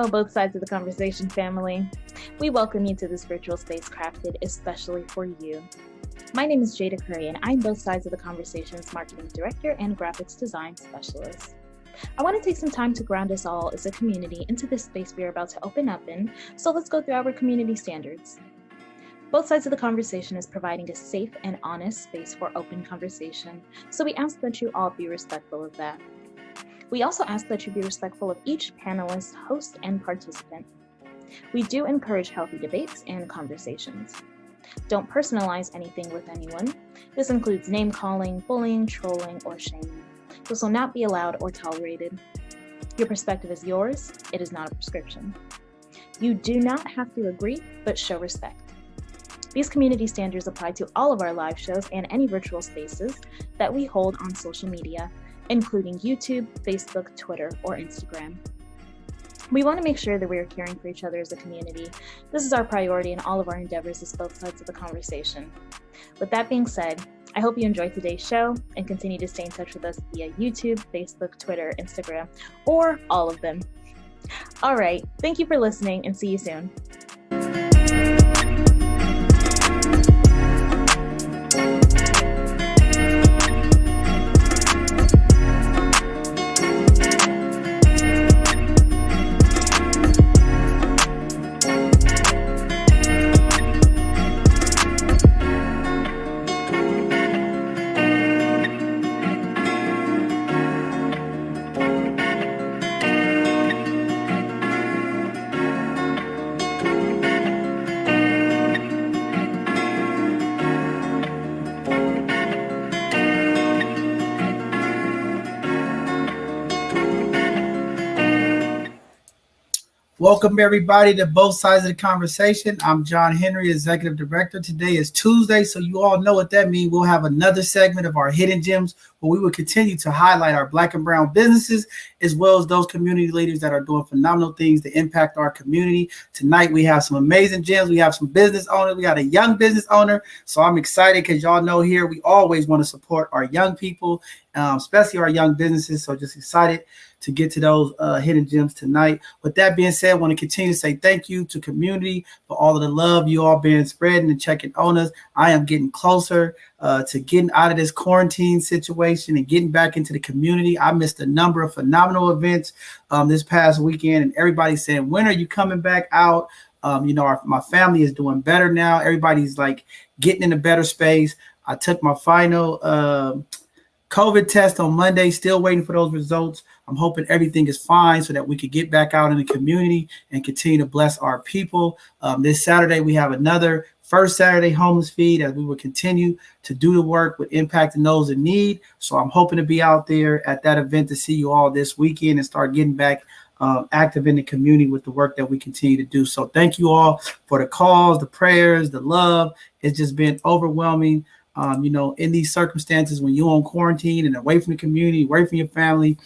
Both sides of the conversation family. We welcome you to this virtual space crafted especially for you. My name is Jarita Frazier-King, and I'm both sides of the conversation's marketing director and graphics design specialist. I want to take some time to ground us all as a community into this space we are about to open up in, so let's go through our community standards. Both sides of the conversation is providing a safe and honest space for open conversation, so we ask that you all be respectful of that. We also ask that you be respectful of each panelist, host, and participant. We do encourage healthy debates and conversations. Don't personalize anything with anyone. This includes name-calling, bullying, trolling, or shaming. This will not be allowed or tolerated. Your perspective is yours. It is not a prescription. You do not have to agree, but show respect. These community standards apply to all of our live shows and any virtual spaces that we hold on social media, including YouTube, Facebook, Twitter, or Instagram. We want to make sure that we are caring for each other as a community. This is our priority in all of our endeavors as both sides of the conversation. With that being said, I hope you enjoyed today's show and continue to stay in touch with us via YouTube, Facebook, Twitter, Instagram, or all of them. All right, thank you for listening and see you soon. Welcome, everybody, to Both Sides of the Conversation. I'm John Henry, Executive Director. Today is Tuesday, so you all know what that means. We'll have another segment of our Hidden Gems where we will continue to highlight our Black and Brown businesses, as well as those community leaders that are doing phenomenal things to impact our community. Tonight, we have some amazing gems. We have some business owners. We got a young business owner. So I'm excited because y'all know here we always want to support our young people, especially our young businesses. So just excited to get to those hidden gems tonight. With that being said, I want to continue to say thank you to community for all of the love you all been spreading and checking on us. I am getting closer to getting out of this quarantine situation and getting back into the community. I missed a number of phenomenal events this past weekend, and everybody's saying, when are you coming back out? My family is doing better now. Everybody's like getting in a better space. I took my final COVID test on Monday, still waiting for those results. I'm hoping everything is fine so that we could get back out in the community and continue to bless our people. This Saturday, we have another First Saturday Homeless Feed as we will continue to do the work with impacting those in need. So I'm hoping to be out there at that event to see you all this weekend and start getting back active in the community with the work that we continue to do. So thank you all for the calls, the prayers, the love. It's just been overwhelming. In these circumstances when you're on quarantine and away from the community, away from your family,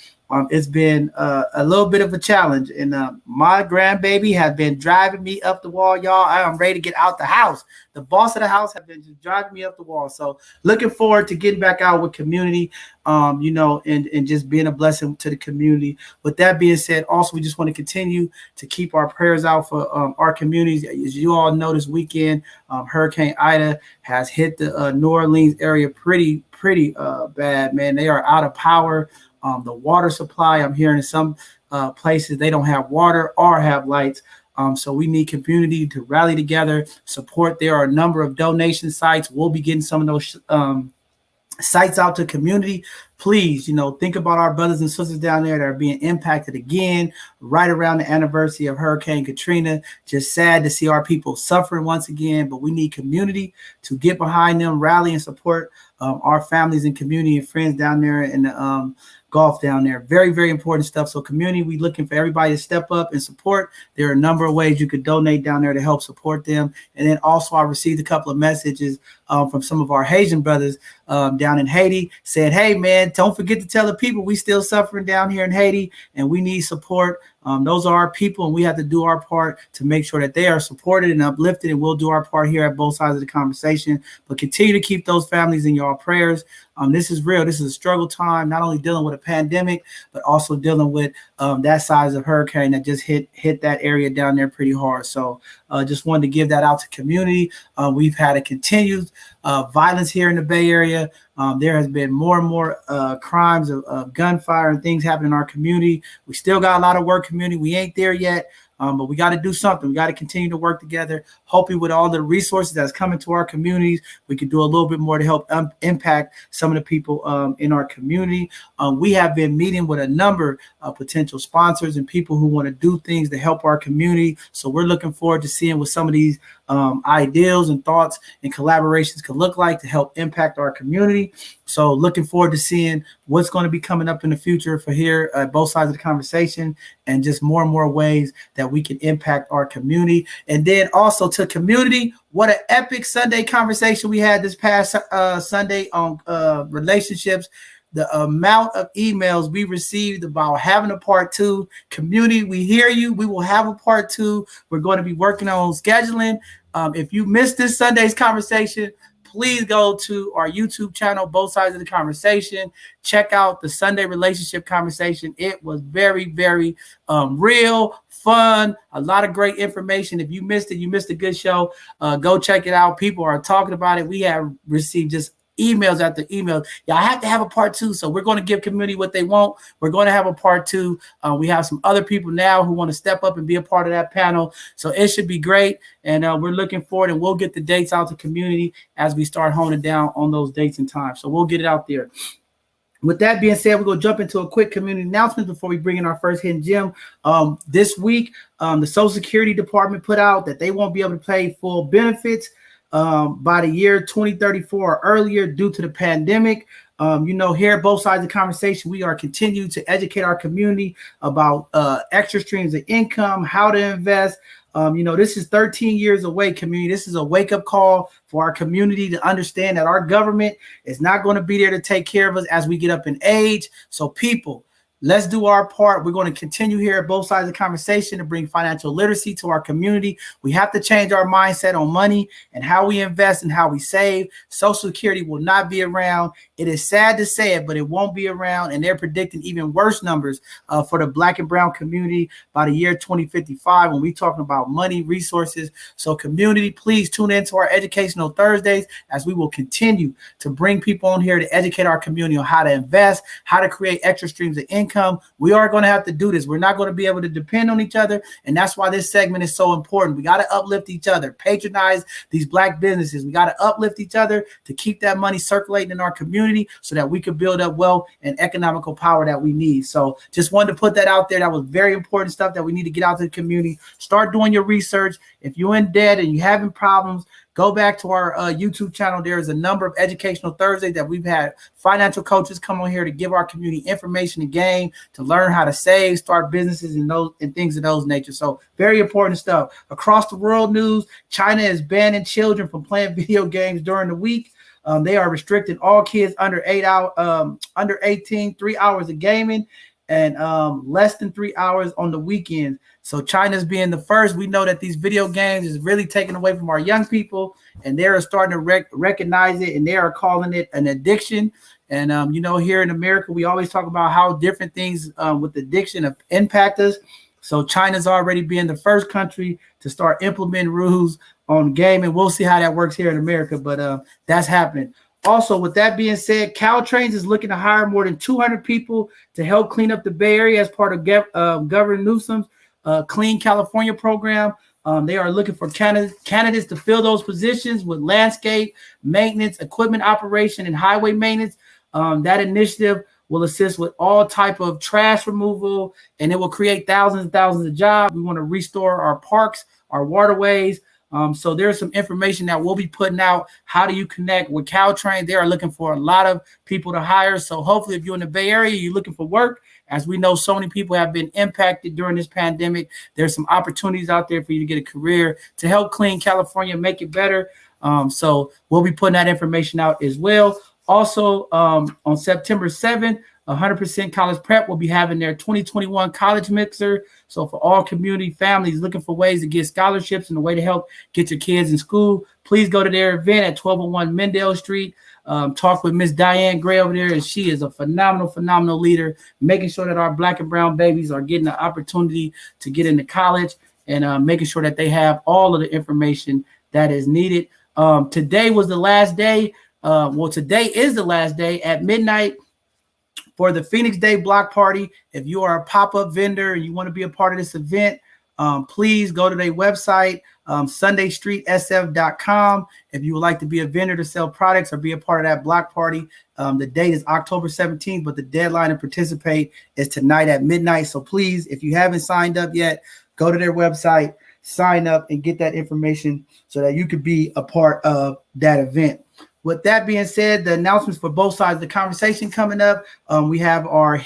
it's been a little bit of a challenge. And my grandbaby has been driving me up the wall, y'all. I am ready to get out the house. The boss of the house has been just driving me up the wall. So looking forward to getting back out with community, and just being a blessing to the community. With that being said, also, we just want to continue to keep our prayers out for our communities. As you all know, this weekend, Hurricane Ida has hit the New Orleans area pretty bad, man. They are out of power. The water supply, I'm hearing in some places they don't have water or have lights. So we need community to rally together, support. There are a number of donation sites. We'll be getting some of those sites out to community. Please, think about our brothers and sisters down there that are being impacted again right around the anniversary of Hurricane Katrina. Just sad to see our people suffering once again, but we need community to get behind them, rally and support our families and community and friends down there in the Gulf down there. Very, very important stuff. So community, we looking for everybody to step up and support. There are a number of ways you could donate down there to help support them. And then also I received a couple of messages from some of our Haitian brothers down in Haiti, said, hey, man, don't forget to tell the people we still suffering down here in Haiti and we need support. Those are our people, and we have to do our part to make sure that they are supported and uplifted, and we'll do our part here at both sides of the conversation. But continue to keep those families in your prayers. This is real. This is a struggle time, not only dealing with a pandemic, but also dealing with that size of hurricane that just hit that area down there pretty hard. So just wanted to give that out to community. We've had a continued violence here in the Bay Area. There has been more and more crimes of gunfire and things happening in our community. We still got a lot of work, community. We ain't there yet. But we got to do something. We got to continue to work together. Hoping with all the resources that's coming to our communities, we can do a little bit more to help impact some of the people in our community. We have been meeting with a number of potential sponsors and people who want to do things to help our community. So we're looking forward to seeing what some of these ideals and thoughts and collaborations could look like to help impact our community. So looking forward to seeing what's going to be coming up in the future for here at both sides of the conversation, and just more and more ways that we can impact our community. And then also to community, what an epic Sunday conversation we had this past Sunday on relationships. The amount of emails we received about having a part 2. Community, we hear you. We will have a part 2. We're going to be working on scheduling. If you missed this Sunday's conversation, please go to our YouTube channel, Both Sides of the Conversation. Check out the Sunday relationship conversation. It was very, very real, fun, a lot of great information. If you missed it, you missed a good show. Go check it out. People are talking about it. We have received just emails after emails. Yeah, I have to have a part 2. So we're going to give community what they want. We're going to have a part 2. We have some other people now who want to step up and be a part of that panel. So it should be great. And we're looking forward, and we'll get the dates out to community as we start honing down on those dates and times. So we'll get it out there. With that being said, we're going to jump into a quick community announcement before we bring in our first hidden gem. This week, the Social Security Department put out that they won't be able to pay full benefits by the year 2034 or earlier due to the pandemic. Here at Both Sides of the Conversation, we are continuing to educate our community about extra streams of income, how to invest. This is 13 years away, community. This is a wake-up call for our community to understand that our government is not going to be there to take care of us as we get up in age. So people, let's do our part. We're going to continue here at Both Sides of the Conversation to bring financial literacy to our community. We have to change our mindset on money and how we invest and how we save. Social Security will not be around. It is sad to say it, but it won't be around. And they're predicting even worse numbers for the Black and brown community by the year 2055 when we're talking about money, resources. So community, please tune into our Educational Thursdays as we will continue to bring people on here to educate our community on how to invest, how to create extra streams of income. We are going to have to do this. We're not going to be able to depend on each other. And that's why this segment is so important. We got to uplift each other, patronize these Black businesses. We got to uplift each other to keep that money circulating in our community so that we can build up wealth and economical power that we need. So just wanted to put that out there. That was very important stuff that we need to get out to the community. Start doing your research. If you're in debt and you're having problems, go back to our YouTube channel. There is a number of Educational Thursdays that we've had financial coaches come on here to give our community information and game to learn how to save, start businesses and things of those nature. So very important stuff. Across the world news, China is banning children from playing video games during the week. They are restricting all kids under 18, 3 hours of gaming, and less than 3 hours on the weekends. So China's being the first. We know that these video games is really taken away from our young people, and they're starting to recognize it, and they are calling it an addiction. And, here in America, we always talk about how different things with addiction impact us. So China's already being the first country to start implementing rules on gaming. We'll see how that works here in America, but that's happening. Also, with that being said, Caltrains is looking to hire more than 200 people to help clean up the Bay Area as part of Governor Newsom's Clean California program. They are looking for candidates to fill those positions with landscape, maintenance, equipment operation, and highway maintenance. That initiative will assist with all type of trash removal, and it will create thousands and thousands of jobs. We want to restore our parks, our waterways. So there's some information that we'll be putting out. How do you connect with Caltrain? They are looking for a lot of people to hire. So hopefully if you're in the Bay Area, you're looking for work. As we know, so many people have been impacted during this pandemic. There's some opportunities out there for you to get a career to help clean California, make it better. So we'll be putting that information out as well. Also, on September 7th, 100% College Prep will be having their 2021 College Mixer. So for all community families looking for ways to get scholarships and a way to help get your kids in school, please go to their event at 1201 Mendale Street. Talk with Miss Diane Gray over there, and she is a phenomenal leader, making sure that our Black and brown babies are getting the opportunity to get into college, and making sure that they have all of the information that is needed. Today was the last day. Today is the last day at midnight for the Phoenix Day Block Party. If you are a pop-up vendor and you want to be a part of this event, please go to their website, sundaystreetsf.com. If you would like to be a vendor to sell products or be a part of that block party, the date is October 17th, but the deadline to participate is tonight at midnight. So please, if you haven't signed up yet, go to their website, sign up, and get that information so that you could be a part of that event. With that being said, the announcements for both sides of the conversation coming up. We have our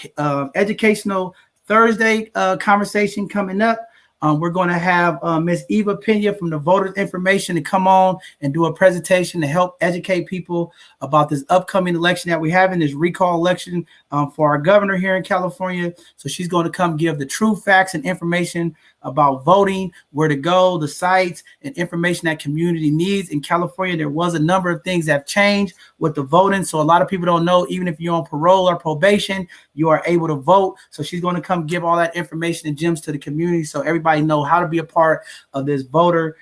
Educational Thursday conversation coming up. We're going to have Miss Eva Pena from the Voters Information to come on and do a presentation to help educate people about this upcoming election that we have in this recall election for our governor here in California. So she's going to come give the true facts and information about voting, where to go, the sites, and information that community needs. In California, there was a number of things that have changed with the voting. So a lot of people don't know, even if you're on parole or probation, you are able to vote. So she's going to come give all that information and gems to the community so everybody know how to be a part of this voter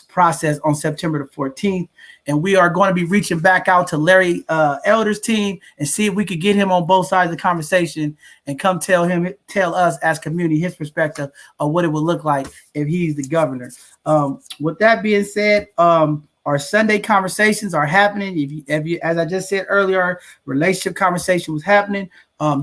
process on September the 14th. And we are going to be reaching back out to Larry Elder's team and see if we could get him on both sides of the conversation and come tell us as community his perspective of what it would look like if he's the governor. With that being said, our Sunday conversations are happening. If you, as I just said earlier, relationship conversation was happening.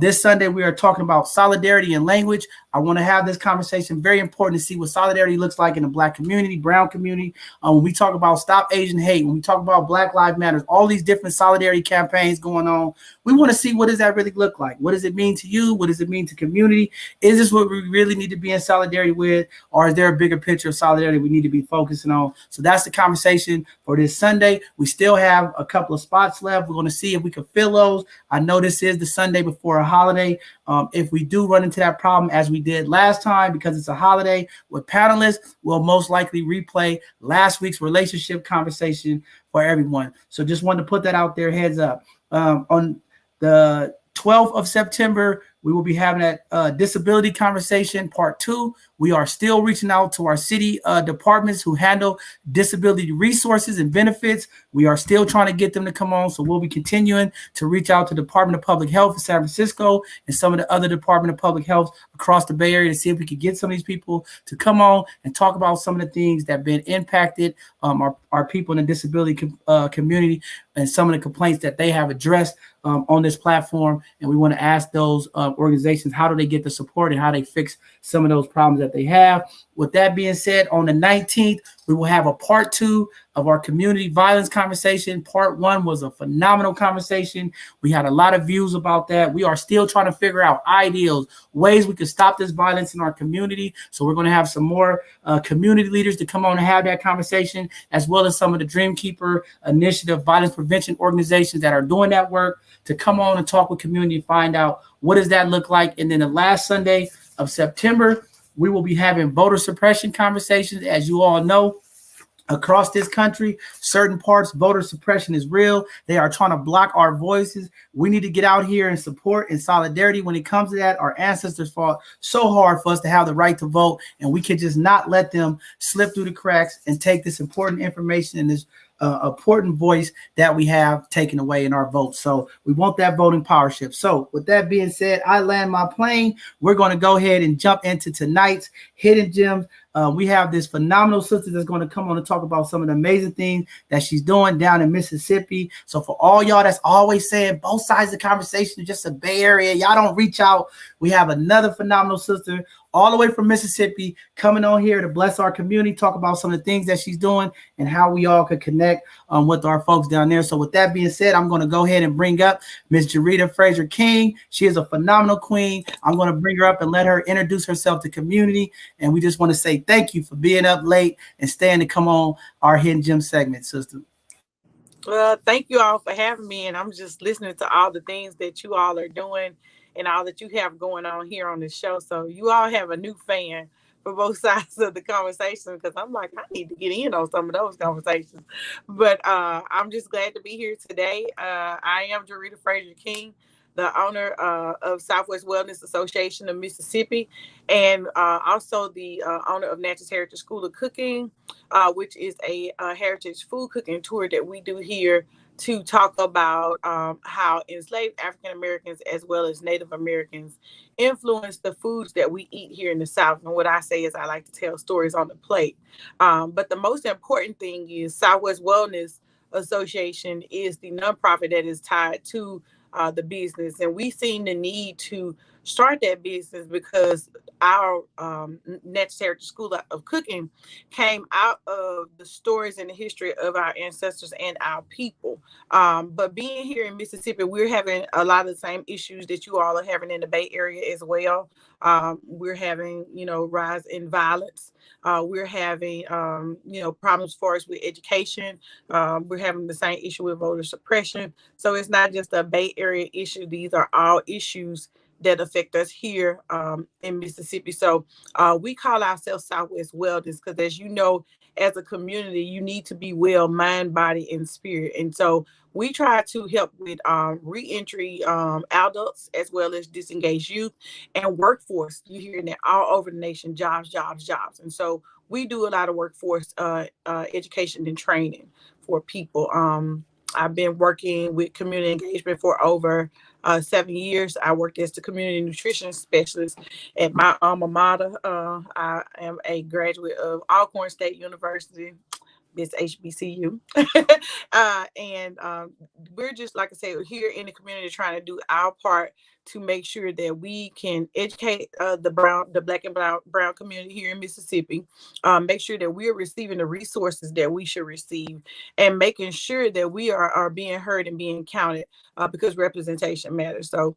This Sunday, we are talking about solidarity and language. I want to have this conversation. Very important to see what solidarity looks like in the Black community, brown community. When we talk about Stop Asian Hate, when we talk about Black Lives Matter, all these different solidarity campaigns going on, we want to see what does that really look like? What does it mean to you? What does it mean to community? Is this what we really need to be in solidarity with? Or is there a bigger picture of solidarity we need to be focusing on? So that's the conversation for this Sunday. We still have a couple of spots left. We're going to see if we can fill those. I know this is the Sunday before a holiday. If we do run into that problem as we did last time, because it's a holiday with panelists, we'll most likely replay last week's relationship conversation for everyone. So just wanted to put that out there, heads up. On the 12th of September, we will be having that disability conversation part 2. We are still reaching out to our city departments who handle disability resources and benefits. We are still trying to get them to come on. So we'll be continuing to reach out to the Department of Public Health in San Francisco and some of the other Department of Public Health across the Bay Area to see if we could get some of these people to come on and talk about some of the things that have been impacted our people in the disability community and some of the complaints that they have addressed on this platform. And we want to ask those organizations, how do they get the support and how they fix some of those problems that they have. With that being said, on the 19th, we will have a part 2 of our community violence conversation. Part 1 was a phenomenal conversation. We had a lot of views about that. We are still trying to figure out ideals, ways we could stop this violence in our community. So we're going to have some more community leaders to come on and have that conversation, as well as some of the Dreamkeeper Initiative violence prevention organizations that are doing that work to come on and talk with community and find out what does that look like. And then the last Sunday of September, we will be having voter suppression conversations. As you all know, across this country, certain parts, voter suppression is real. They are trying to block our voices. We need to get out here and support and solidarity when it comes to that. Our ancestors fought so hard for us to have the right to vote, and we can just not let them slip through the cracks and take this important information and this important voice that we have taken away in our votes. So we want that voting power shift. So with that being said, I land my plane. We're going to go ahead and jump into tonight's Hidden Gems. We have this phenomenal sister that's going to come on and talk about some of the amazing things that she's doing down in Mississippi. So for all y'all that's always saying both sides of the conversation is just a Bay Area, y'all don't reach out. We have another phenomenal sister all the way from Mississippi coming on here to bless our community, talk about some of the things that she's doing and how we all could connect with our folks down there. So with that being said, I'm going to go ahead and bring up Miss Jarita Frazier-King. She is a phenomenal queen. I'm going to bring her up and let her introduce herself to community. And we just want to say thank you for being up late and staying to come on our Hidden Gem segment, sister. Well, thank you all for having me. And I'm just listening to all the things that you all are doing and all that you have going on here on the show. So you all have a new fan for both sides of the conversation, because I'm like, I need to get in on some of those conversations. But I'm just glad to be here today. I am Jarita Frazier-King, the owner of Southwest Wellness Association of Mississippi, and also the owner of Natchez Heritage School of Cooking, which is a heritage food cooking tour that we do here to talk about how enslaved African Americans as well as Native Americans influence the foods that we eat here in the South. And what I say is I like to tell stories on the plate. But the most important thing is Southwest Wellness Association is the nonprofit that is tied to the business. And we seen the need to start that business because our Natchez Heritage School of Cooking came out of the stories and the history of our ancestors and our people. But being here in Mississippi, we're having a lot of the same issues that you all are having in the Bay Area as well. We're having, rise in violence. We're having, problems for us with education. We're having the same issue with voter suppression. So it's not just a Bay Area issue. These are all issues that affect us here in Mississippi. So we call ourselves Southwest Wellness because, as you know, as a community, you need to be well, mind, body, and spirit. And so we try to help with reentry adults as well as disengaged youth and workforce. You hear that all over the nation, jobs, jobs, jobs. And so we do a lot of workforce education and training for people. I've been working with community engagement for over 7 years. I worked as the community nutrition specialist at my alma mater. I am a graduate of Alcorn State University, Miss HBCU. And we're just, like I said, here in the community trying to do our part to make sure that we can educate the Black and brown community here in Mississippi, make sure that we're receiving the resources that we should receive, and making sure that we are being heard and being counted because representation matters. So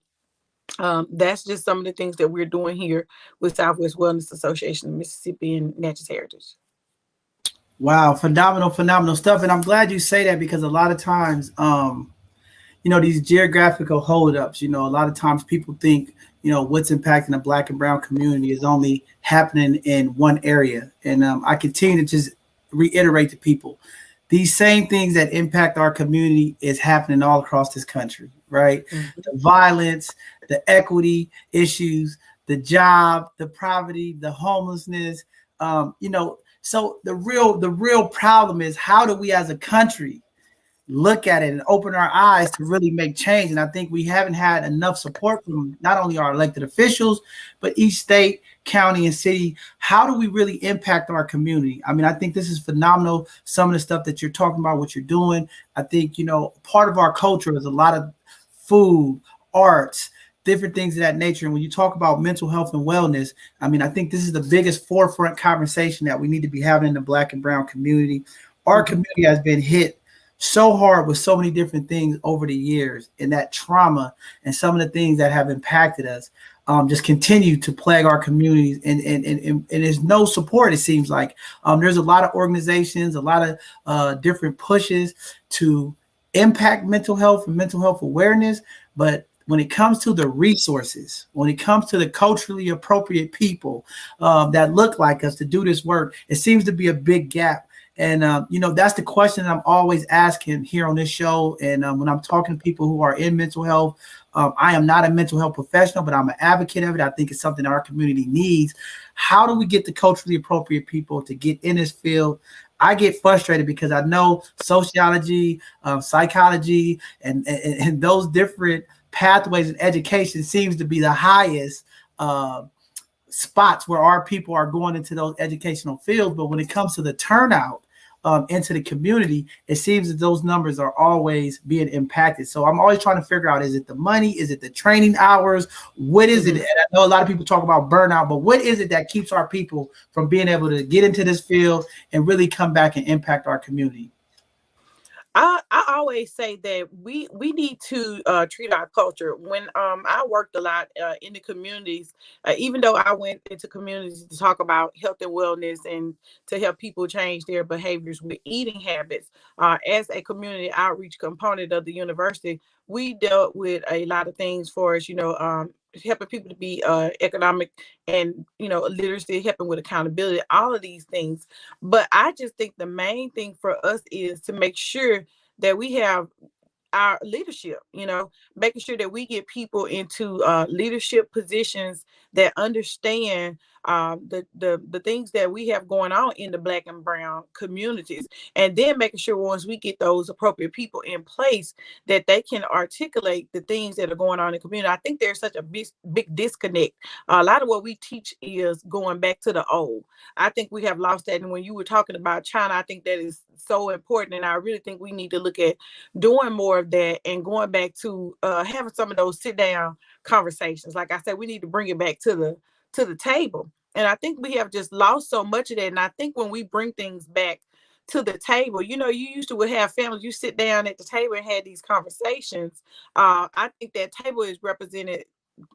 that's just some of the things that we're doing here with Southwest Wellness Association of Mississippi and Natchez Heritage. Wow, phenomenal stuff. And I'm glad you say that because a lot of times, these geographical holdups, a lot of times people think, what's impacting the Black and brown community is only happening in one area. And I continue to just reiterate to people, these same things that impact our community is happening all across this country, right? Mm-hmm. The violence, the equity issues, the job, the poverty, the homelessness, So the real problem is, how do we as a country look at it and open our eyes to really make change? And I think we haven't had enough support from not only our elected officials, but each state, county, and city. How do we really impact our community? I mean, I think this is phenomenal. Some of the stuff that you're talking about, what you're doing. I think, part of our culture is a lot of food, arts, different things of that nature. And when you talk about mental health and wellness, I mean, I think this is the biggest forefront conversation that we need to be having in the Black and brown community. Our community has been hit so hard with so many different things over the years, and that trauma and some of the things that have impacted us just continue to plague our communities, and there's no support. It seems like there's a lot of organizations, a lot of different pushes to impact mental health and mental health awareness, but when it comes to the resources, when it comes to the culturally appropriate people that look like us to do this work, it seems to be a big gap. And, that's the question that I'm always asking here on this show. And when I'm talking to people who are in mental health, I am not a mental health professional, but I'm an advocate of it. I think it's something our community needs. How do we get the culturally appropriate people to get in this field? I get frustrated because I know sociology, psychology, and those different pathways in education seems to be the highest spots where our people are going into those educational fields. But when it comes to the turnout into the community, it seems that those numbers are always being impacted. So I'm always trying to figure out, is it the money? Is it the training hours? What is it? And I know a lot of people talk about burnout, but what is it that keeps our people from being able to get into this field and really come back and impact our community? I always say that we need to treat our culture. When I worked a lot in the communities, even though I went into communities to talk about health and wellness and to help people change their behaviors with eating habits, as a community outreach component of the university, we dealt with a lot of things for us, helping people to be economic and, literacy, helping with accountability, all of these things. But I just think the main thing for us is to make sure that we have our leadership, making sure that we get people into leadership positions that understand the things that we have going on in the Black and brown communities, and then making sure once we get those appropriate people in place that they can articulate the things that are going on in the community. I think there's such a big disconnect. A lot of what we teach is going back to the old. I think we have lost that. And when you were talking about China, I think that is so important. And I really think we need to look at doing more of that and going back to having some of those sit down conversations. Like I said, we need to bring it back to the table. And I think we have just lost so much of that. And I think when we bring things back to the table, you used to have families, you sit down at the table and had these conversations. I think that table is represented,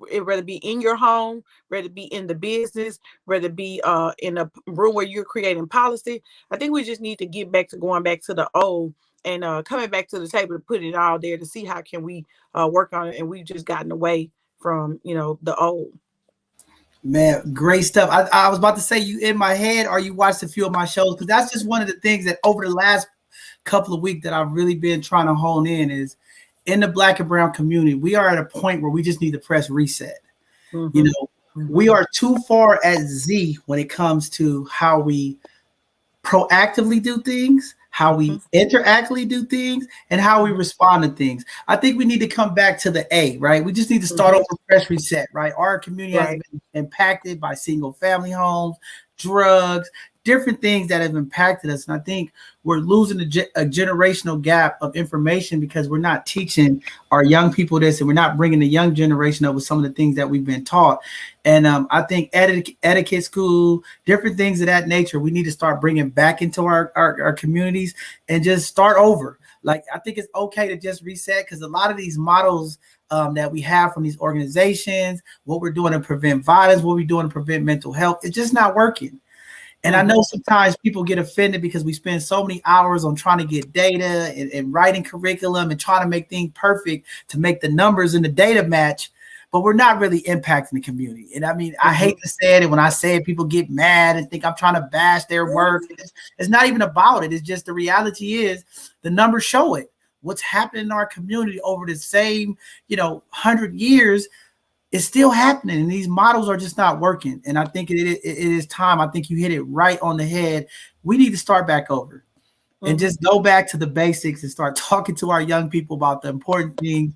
whether be in your home, whether be in the business, whether be in a room where you're creating policy. I think we just need to get back to going back to the old and coming back to the table to put it all there to see how can we work on it. And we've just gotten away from, the old. Man, great stuff. I was about to say, you in my head, or you watched a few of my shows, because that's just one of the things that over the last couple of weeks that I've really been trying to hone in is in the Black and brown community, we are at a point where we just need to press reset. We are too far at Z when it comes to how we proactively do things, how we interactively do things, and how we respond to things. I think we need to come back to the A, right? We just need to start over, fresh reset, right? Our community has been impacted by single family homes, drugs, different things that have impacted us. And I think we're losing a generational gap of information because we're not teaching our young people this, and we're not bringing the young generation up with some of the things that we've been taught. And I think etiquette school, different things of that nature, we need to start bringing back into our communities and just start over. Like, I think it's okay to just reset, because a lot of these models that we have from these organizations, what we're doing to prevent violence, what we're doing to prevent mental health, it's just not working. And I know sometimes people get offended because we spend so many hours on trying to get data and writing curriculum and trying to make things perfect to make the numbers and the data match, but we're not really impacting the community. And I mean, I hate to say it, and when I say it, people get mad and think I'm trying to bash their work. It's not even about it. It's just the reality is the numbers show it. What's happening in our community over the same, 100 years is still happening, and these models are just not working. And I think it is time. I think you hit it right on the head. We need to start back over and just go back to the basics and start talking to our young people about the important things,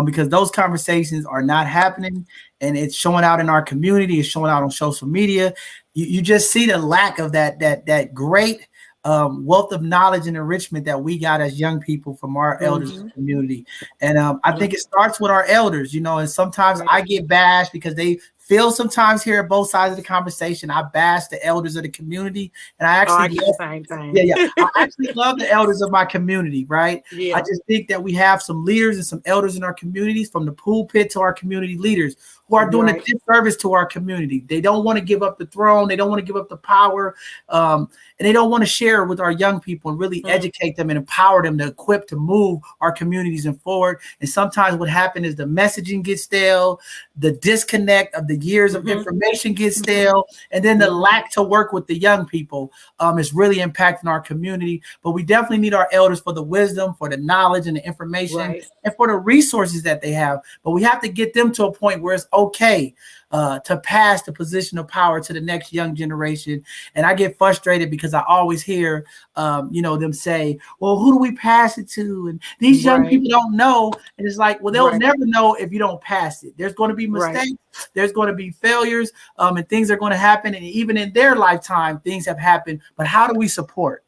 because those conversations are not happening, and it's showing out in our community. It's showing out on social media. You just see the lack of that great wealth of knowledge and enrichment that we got as young people from our elders in the community. And I think it starts with our elders, and sometimes I get bashed because they feel sometimes here at both sides of the conversation. I bash the elders of the community, and I actually I actually love the elders of my community, right? I just think that we have some leaders and some elders in our communities, from the pulpit to our community leaders, who are doing a disservice to our community. They don't want to give up the throne. They don't want to give up the power. And they don't want to share with our young people and really educate them and empower them to equip to move our communities and forward. And sometimes what happens is the messaging gets stale, the disconnect of the years of information gets stale, and then the lack to work with the young people is really impacting our community. But we definitely need our elders for the wisdom, for the knowledge and the information, and for the resources that they have. But we have to get them to a point where it's okay to pass the position of power to the next young generation. And I get frustrated because I always hear, them say, well, who do we pass it to? And these young people don't know. And it's like, well, they'll never know if you don't pass it. There's going to be mistakes. There's going to be failures, and things are going to happen. And even in their lifetime, things have happened. But how do we support?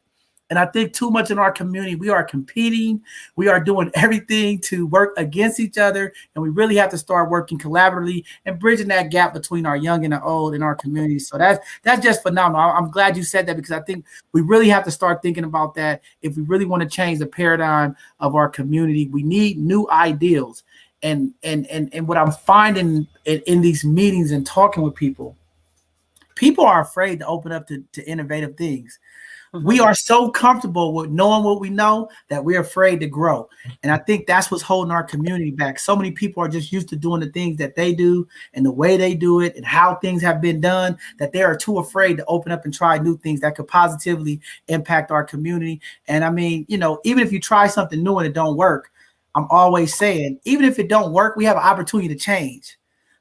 And I think too much in our community, we are competing. We are doing everything to work against each other. And we really have to start working collaboratively and bridging that gap between our young and the old in our community. So that's just phenomenal. I'm glad you said that, because I think we really have to start thinking about that. If we really want to change the paradigm of our community, we need new ideals. And what I'm finding in these meetings and talking with people are afraid to open up to innovative things. We are so comfortable with knowing what we know that we're afraid to grow. And I think that's what's holding our community back. So many people are just used to doing the things that they do and the way they do it and how things have been done, that they are too afraid to open up and try new things that could positively impact our community. And I mean, even if you try something new and it don't work, I'm always saying, even if it don't work, we have an opportunity to change.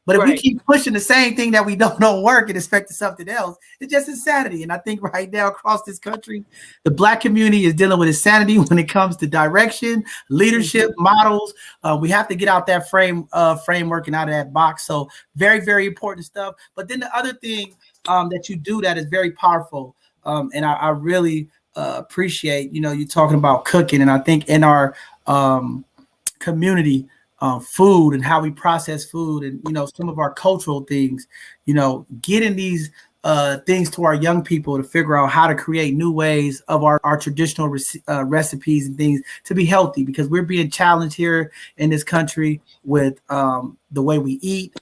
But if we keep pushing the same thing that we don't work and expecting something else, it's just insanity. And I think right now across this country, the Black community is dealing with insanity when it comes to direction, leadership, models. We have to get out that framework and out of that box. So very, very important stuff. But then the other thing that you do that is very powerful, and I really appreciate, you talking about cooking. And I think in our community, food and how we process food and, some of our cultural things, getting these things to our young people to figure out how to create new ways of our traditional recipes and things to be healthy, because we're being challenged here in this country with the way we eat,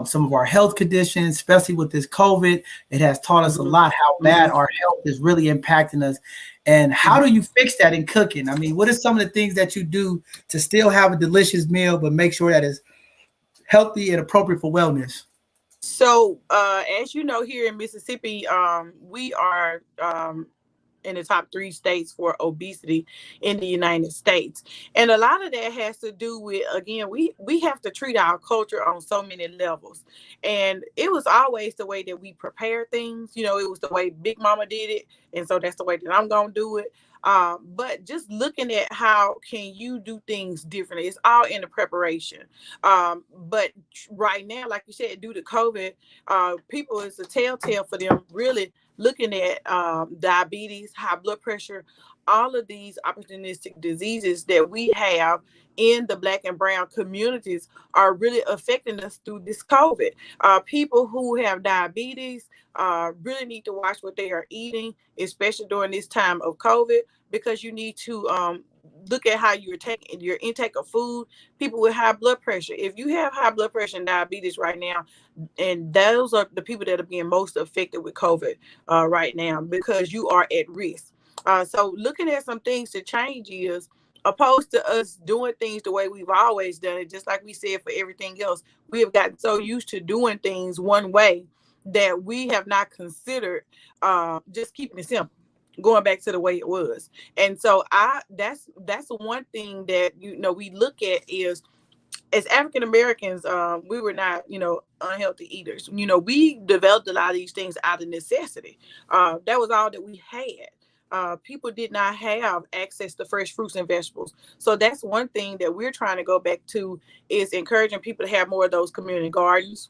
some of our health conditions, especially with this COVID. It has taught us a lot how bad our health is really impacting us. And how do you fix that in cooking? I mean, what are some of the things that you do to still have a delicious meal, but make sure that it's healthy and appropriate for wellness? So, as you know, here in Mississippi, we are in the top 3 states for obesity in the United States. And a lot of that has to do with, again, we have to treat our culture on so many levels. And it was always the way that we prepare things. It was the way Big Mama did it. And so that's the way that I'm going to do it. But just looking at how can you do things differently, it's all in the preparation. But right now, like you said, due to COVID, people, it's a telltale for them really looking at diabetes, high blood pressure, all of these opportunistic diseases that we have in the Black and brown communities are really affecting us through this COVID. People who have diabetes really need to watch what they are eating, especially during this time of COVID, because you need to look at how you're taking your intake of food. People with high blood pressure, if you have high blood pressure and diabetes right now, and those are the people that are being most affected with COVID right now, because you are at risk. So looking at some things to change is, opposed to us doing things the way we've always done it, just like we said for everything else, we have gotten so used to doing things one way that we have not considered just keeping it simple, going back to the way it was. And so that's the one thing that we look at is, as African Americans, we were not, unhealthy eaters. We developed a lot of these things out of necessity. That was all that we had. People did not have access to fresh fruits and vegetables. So that's one thing that we're trying to go back to, is encouraging people to have more of those community gardens.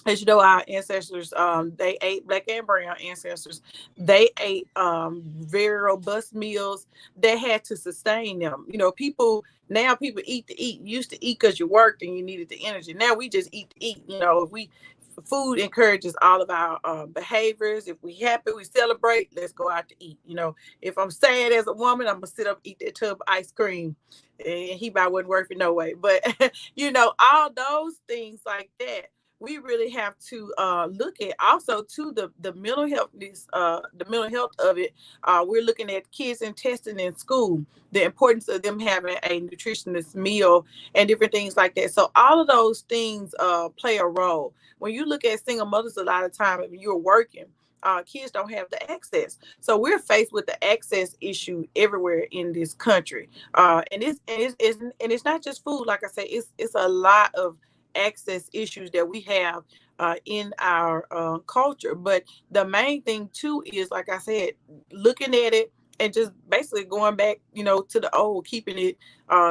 as you know, our ancestors, they ate black and brown ancestors. They ate very robust meals that had to sustain them. People now people eat to eat. You used to eat because you worked and you needed the energy. Now we just eat to eat. Food encourages all of our behaviors. If we happy, we celebrate. Let's go out to eat. If I'm sad as a woman, I'm gonna sit up eat that tub of ice cream, and he probably wouldn't work it no way. But all those things like that we really have to look at. Also to the mental health, the mental health of it. We're looking at kids and testing in school, the importance of them having a nutritionist meal and different things like that. So all of those things play a role. When you look at single mothers, a lot of time if you're working, kids don't have the access. So we're faced with the access issue everywhere in this country. And it's not just food. Like I said, it's a lot of access issues that we have in our culture. But the main thing too is, like I said, looking at it and just basically going back, to the old, keeping it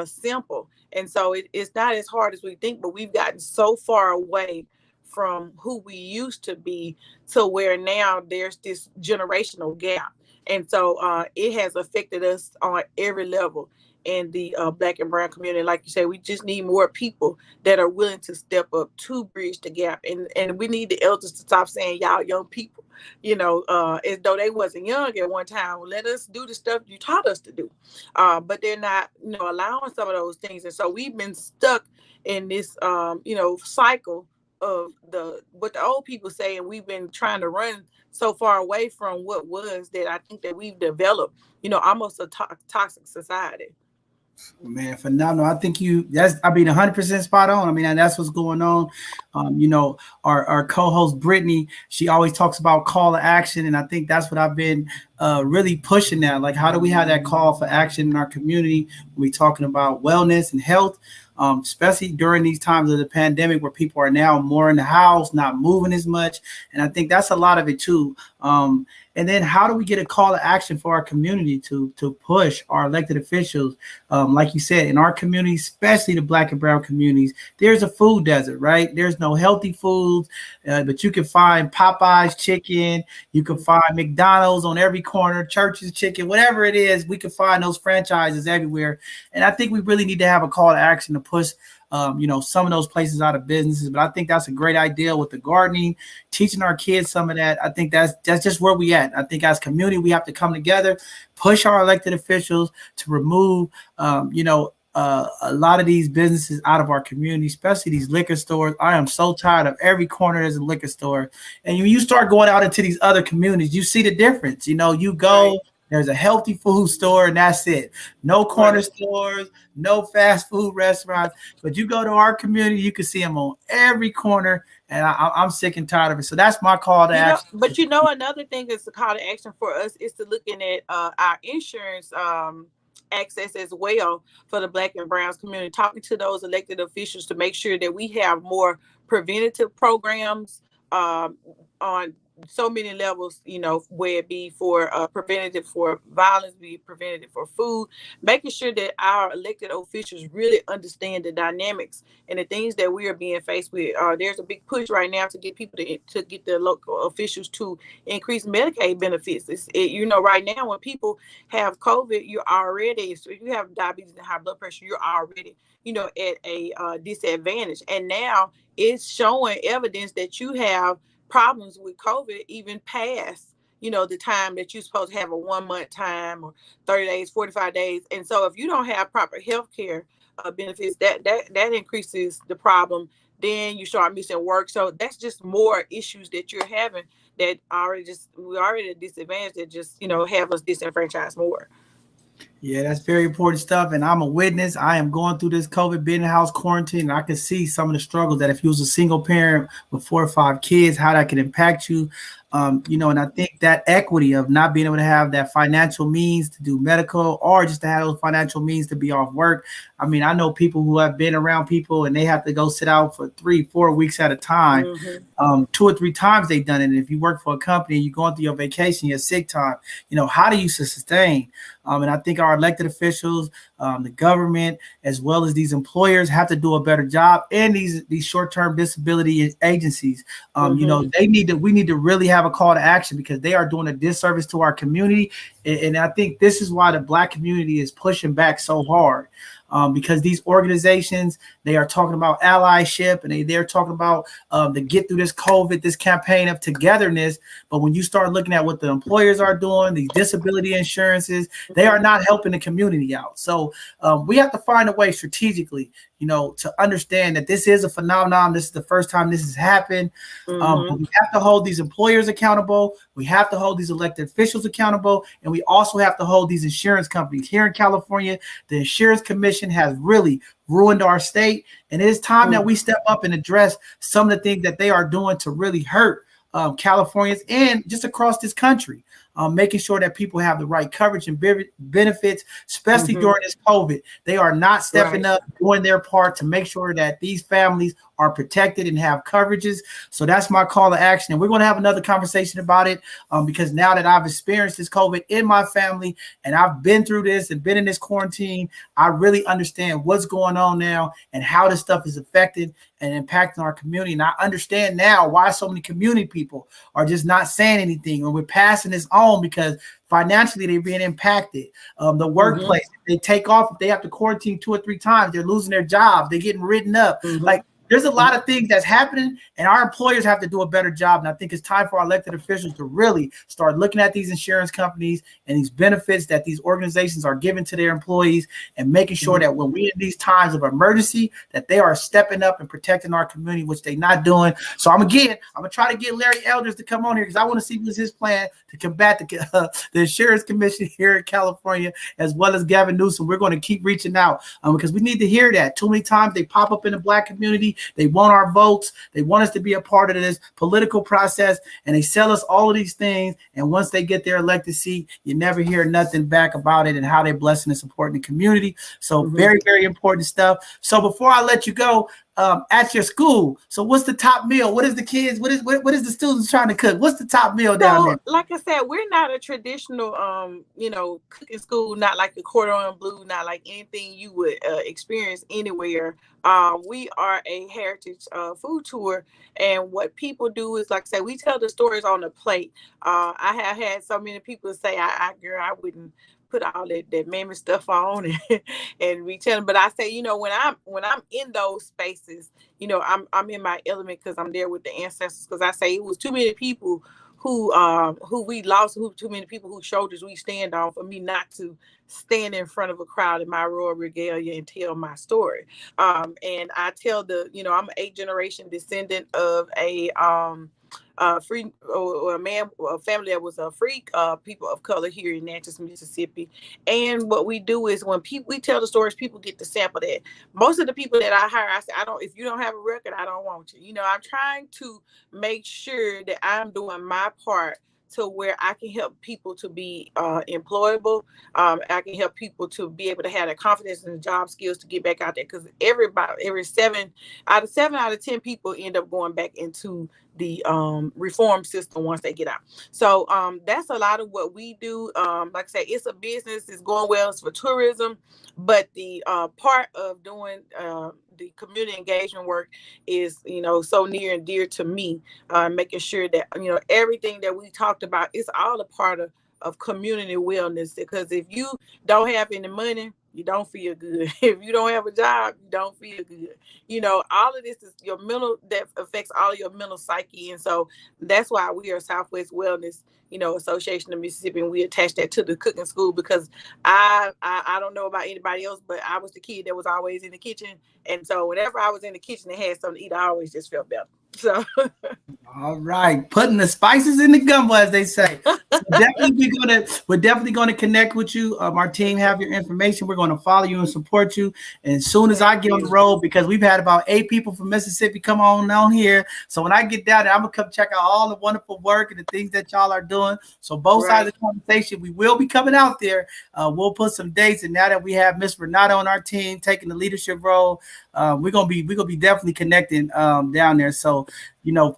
simple. And so it's not as hard as we think, but we've gotten so far away from who we used to be to where now there's this generational gap. And so it has affected us on every level in the black and brown community. Like you said, we just need more people that are willing to step up to bridge the gap. And we need the elders to stop saying, y'all young people, as though they wasn't young at one time. Well, let us do the stuff you taught us to do. But they're not, allowing some of those things. And so we've been stuck in this, cycle of what the old people say, and we've been trying to run so far away from what was that I think that we've developed, almost a toxic society. Man, phenomenal. I think 100% spot on. I mean, and that's what's going on. Our co-host Brittany, she always talks about call to action. And I think that's what I've been really pushing now. Like, how do we have that call for action in our community when we're talking about wellness and health? Especially during these times of the pandemic where people are now more in the house, not moving as much. And I think that's a lot of it too. And then how do we get a call to action for our community to push our elected officials? Like you said, in our community, especially the black and brown communities, there's a food desert, right? There's no healthy foods, but you can find Popeye's chicken. You can find McDonald's on every corner, Church's chicken, whatever it is. We can find those franchises everywhere. And I think we really need to have a call to action to push some of those places out of businesses. But I think that's a great idea with the gardening, teaching our kids some of that. I think that's just where we at. I think as community, we have to come together, push our elected officials to remove, a lot of these businesses out of our community, especially these liquor stores. I am so tired of every corner there's a liquor store. And when you start going out into these other communities, you see the difference. You go, right. There's a healthy food store and that's it. No corner stores, no fast food restaurants. But you go to our community, you can see them on every corner. And I'm sick and tired of it. So that's my call to action. But another thing is the call to action for us is to looking at our insurance access as well for the black and browns community, talking to those elected officials to make sure that we have more preventative programs on so many levels, where it be for preventative for violence, be preventative for food, making sure that our elected officials really understand the dynamics and the things that we are being faced with. There's a big push right now to get people to get the local officials to increase Medicaid benefits. Right now when people have COVID, so if you have diabetes and high blood pressure, you're already, at a disadvantage. And now it's showing evidence that you have problems with COVID even past, the time that you're supposed to have a 1 month time or 30 days, 45 days. And so if you don't have proper health care benefits, that increases the problem. Then you start missing work. So that's just more issues that you're having that we're already at a disadvantage that just, have us disenfranchised more. Yeah, that's very important stuff. And I'm a witness. I am going through this COVID being in house quarantine. And I can see some of the struggles that if you was a single parent with 4 or 5 kids, how that can impact you. And I think that equity of not being able to have that financial means to do medical or just to have those financial means to be off work. I mean, I know people who have been around people and they have to go sit out for 3-4 weeks at a time. Mm-hmm. 2 or 3 times they've done it. And if you work for a company and you're going through your vacation, your sick time, how do you sustain? And I think our our elected officials, the government, as well as these employers have to do a better job, and these short-term disability agencies. You know, we need to really have a call to action because they are doing a disservice to our community. And I think this is why the Black community is pushing back so hard. Because these organizations, they are talking about allyship and they're talking about to get through this COVID, this campaign of togetherness. But when you start looking at what the employers are doing, these disability insurances, they are not helping the community out. So we have to find a way strategically, you know, to understand that this is a phenomenon. This is the first time this has happened. But we have to hold these employers accountable. We have to hold these elected officials accountable. And we also have to hold these insurance companies. Here in California, the Insurance Commission has really ruined our state. And it is time that we step up and address some of the things that they are doing to really hurt Californians and just across this country. Making sure that people have the right coverage and benefits, especially during this COVID. They are not stepping up, doing their part to make sure that these families are protected and have coverages. So that's my call to action. And we're going to have another conversation about it because now that I've experienced this COVID in my family and I've been through this and been in this quarantine, I really understand what's going on now and how this stuff is affecting and impacting our community. And I understand now why so many community people are just not saying anything, or we're passing this on because financially they're being impacted. The workplace, they take off, if they have to quarantine 2 or 3 times, they're losing their jobs, they're getting written up. Like, there's a lot of things that's happening, and our employers have to do a better job. And I think it's time for our elected officials to really start looking at these insurance companies and these benefits that these organizations are giving to their employees, and making sure that when we're in these times of emergency, that they are stepping up and protecting our community, which they're not doing. So I'm gonna try to get Larry Elders to come on here because I want to see what's his plan to combat the Insurance Commission here in California, as well as Gavin Newsom. We're going to keep reaching out because we need to hear that. Too many times they pop up in the Black community. They want our votes. They want us to be a part of this political process, and they sell us all of these things. And once they get their elected seat, you never hear nothing back about it and how they're blessing and supporting the community. So very, very important stuff. So before I let you go, at your school, so what's the top meal? What is the kids? What is the students trying to cook? What's the top meal down there? Like I said, we're not a traditional, cooking school. Not like a cordon bleu. Not like anything you would experience anywhere. We are a heritage food tour, and what people do is, like I said, we tell the stories on the plate. I have had so many people say, I wouldn't put all that mammy stuff on and we tell them. But I say, when I'm in those spaces, I'm in my element because I'm there with the ancestors. Because I say it was too many people who we lost, too many people whose shoulders we stand on for me not to stand in front of a crowd in my royal regalia and tell my story. And I tell I'm an 8th generation descendant of a free or a family that was a free people of color here in Natchez, Mississippi. And what we do is when we tell the stories, people get to sample that. Most of the people that I hire, I say, if you don't have a record, I don't want you. I'm trying to make sure that I'm doing my part to where I can help people to be employable. I can help people to be able to have the confidence and the job skills to get back out there. Because every 7 out of 10 people end up going back into the reform system once they get out. So that's a lot of what we do. Like I say, it's a business. It's going well. It's for tourism. But the part of doing the community engagement work is, so near and dear to me, making sure that, everything that we talked about is all a part of community wellness. Because if you don't have any money, you don't feel good. If you don't have a job, you don't feel good. All of this is your mental, that affects all your mental psyche. And so that's why we are Southwest Wellness, Association of Mississippi, and we attach that to the cooking school because I don't know about anybody else, but I was the kid that was always in the kitchen. And so whenever I was in the kitchen and had something to eat, I always just felt better. So all right, putting the spices in the gumbo, as they say. So we're definitely gonna connect with you. Our team have your information. We're gonna follow you and support you. And as soon as I get on the road, because we've had about 8 people from Mississippi come on here. So when I get down there, I'm gonna come check out all the wonderful work and the things that y'all are doing. So both sides of the conversation, we will be coming out there. We'll put some dates. And now that we have Miss Renata on our team taking the leadership role, we're gonna be definitely connecting down there. So,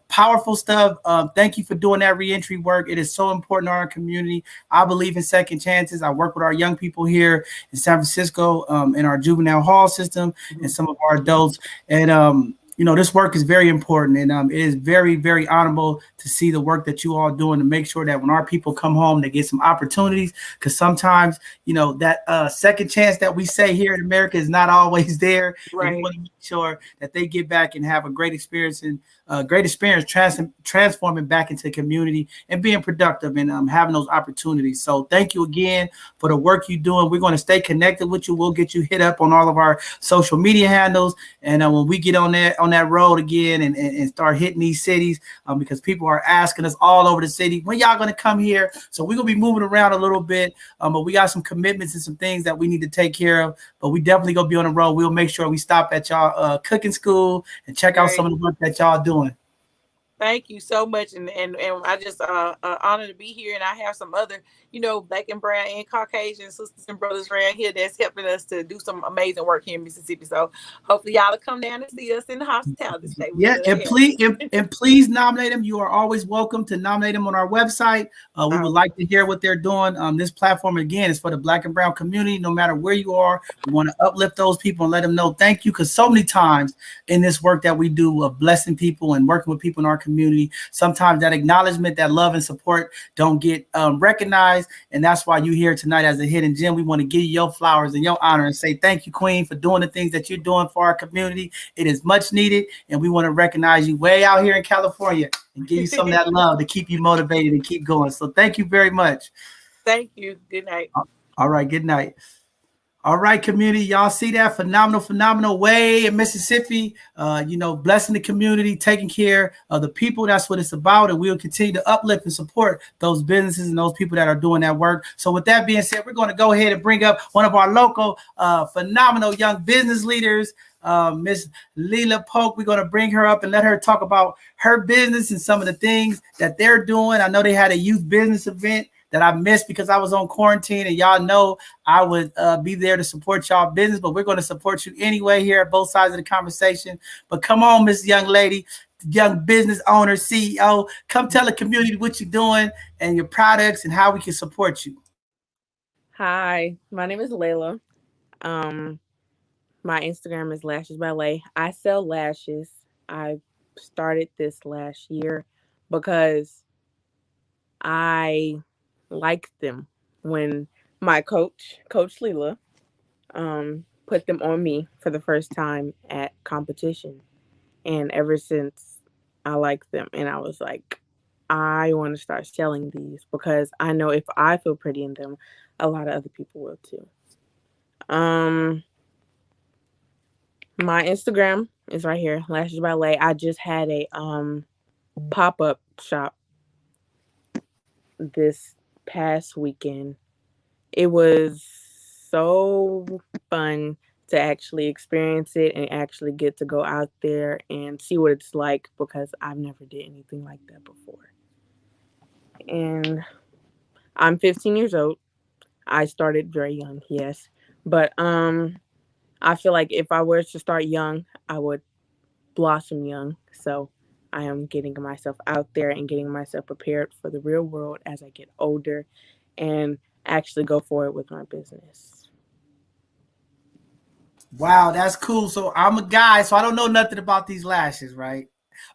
powerful stuff. Thank you for doing that reentry work. It is so important to our community. I believe in second chances. I work with our young people here in San Francisco, in our juvenile hall system, and some of our adults. And this work is very important, and it is very, very honorable to see the work that you all doing to make sure that when our people come home, they get some opportunities. Because sometimes, that second chance that we say here in America is not always there. Right. And we want to make sure that they get back and have a great experience and transforming back into the community and being productive and having those opportunities. So thank you again for the work you're doing. We're going to stay connected with you. We'll get you hit up on all of our social media handles. And when we get on that road again and start hitting these cities, because people are asking us all over the city, when y'all going to come here? So we're going to be moving around a little bit, but we got some commitments and some things that we need to take care of. But we definitely going to be on the road. We'll make sure we stop at y'all cooking school and check out some of the work that y'all doing. Thank you so much, and I just honored to be here, and I have some other, Black and brown and Caucasian sisters and brothers around here that's helping us to do some amazing work here in Mississippi. So hopefully y'all will come down and see us in the hospitality state. Yeah, and please nominate them. You are always welcome to nominate them on our website. We would like to hear what they're doing. This platform again is for the Black and brown community. No matter where you are, we want to uplift those people and let them know thank you, because so many times in this work that we do of blessing people and working with people in our community, sometimes that acknowledgement, that love and support don't get recognized. And that's why you're here tonight as a hidden gem. We want to give you your flowers and your honor and say thank you, Queen, for doing the things that you're doing for our community. It is much needed, and we want to recognize you way out here in California and give you some of that love to keep you motivated and keep going. So thank you very much. Thank you. Good night. All right, good night. All right, community, y'all see that phenomenal way in Mississippi, blessing the community, taking care of the people. That's what it's about. And we'll continue to uplift and support those businesses and those people that are doing that work. So with that being said, we're going to go ahead and bring up one of our local phenomenal young business leaders, Miss Lilla Polk. We're going to bring her up and let her talk about her business and some of the things that they're doing. I know they had a youth business event that I missed because I was on quarantine, and y'all know I would be there to support y'all business, but we're going to support you anyway here at both sides of the conversation. But come on, Miss Young Lady, young business owner, CEO, come tell the community what you're doing and your products and how we can support you. Hi, my name is Leilah. My Instagram is Lashes by Lay. I sell lashes. I started this last year because I liked them when my Coach Lilla, put them on me for the first time at competition. And ever since, I liked them. And I was like, I want to start selling these because I know if I feel pretty in them, a lot of other people will too. My Instagram is right here, Lashes by Lay. I just had a pop-up shop this past weekend. It was so fun to actually experience it and actually get to go out there and see what it's like, because I've never did anything like that before. And I'm 15 years old. I started very young, yes. But I feel like if I were to start young, I would blossom young. So I am getting myself out there and getting myself prepared for the real world as I get older and actually go forward with my business. Wow, that's cool. So I'm a guy, so I don't know nothing about these lashes, right?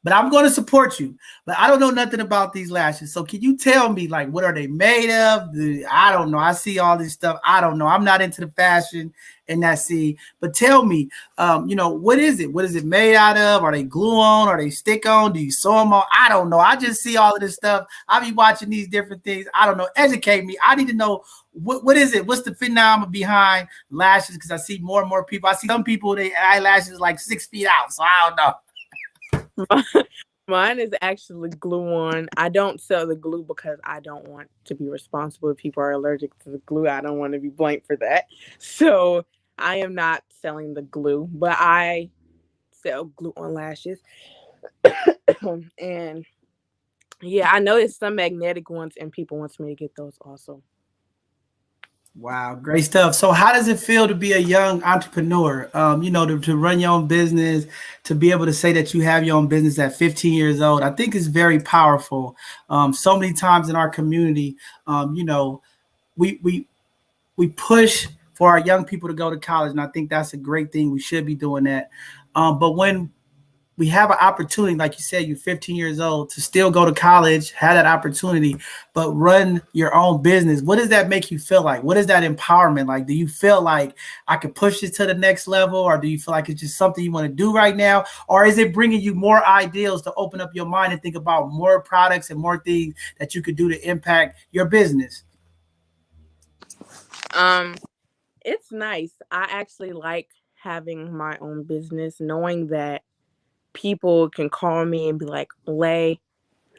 But I'm going to support you. But I don't know nothing about these lashes. So can you tell me, like, what are they made of? I don't know. I see all this stuff. I don't know. I'm not into the fashion and that scene. But tell me, what is it? What is it made out of? Are they glue on? Are they stick on? Do you sew them on? I don't know. I just see all of this stuff. I be watching these different things. I don't know. Educate me. I need to know what is it? What's the phenomenon behind lashes? Because I see more and more people. I see some people, their eyelashes like 6 feet out. So I don't know. Mine is actually glue on. I don't sell the glue because I don't want to be responsible if people are allergic to the glue. I don't want to be blamed for that. So I am not selling the glue, but I sell glue on lashes. And yeah, I noticed some magnetic ones and people want me to get those also. Wow, great stuff. So how does it feel to be a young entrepreneur? To run your own business, to be able to say that you have your own business at 15 years old, I think is very powerful. So many times in our community, we we we push for our young people to go to college, and I think that's a great thing. We should be doing that. But when we have an opportunity, like you said, you're 15 years old to still go to college, have that opportunity, but run your own business. What does that make you feel like? What is that empowerment like? Do you feel like I could push this to the next level, or do you feel like it's just something you want to do right now? Or is it bringing you more ideals to open up your mind and think about more products and more things that you could do to impact your business? It's nice. I actually like having my own business, knowing that people can call me and be like, Lay,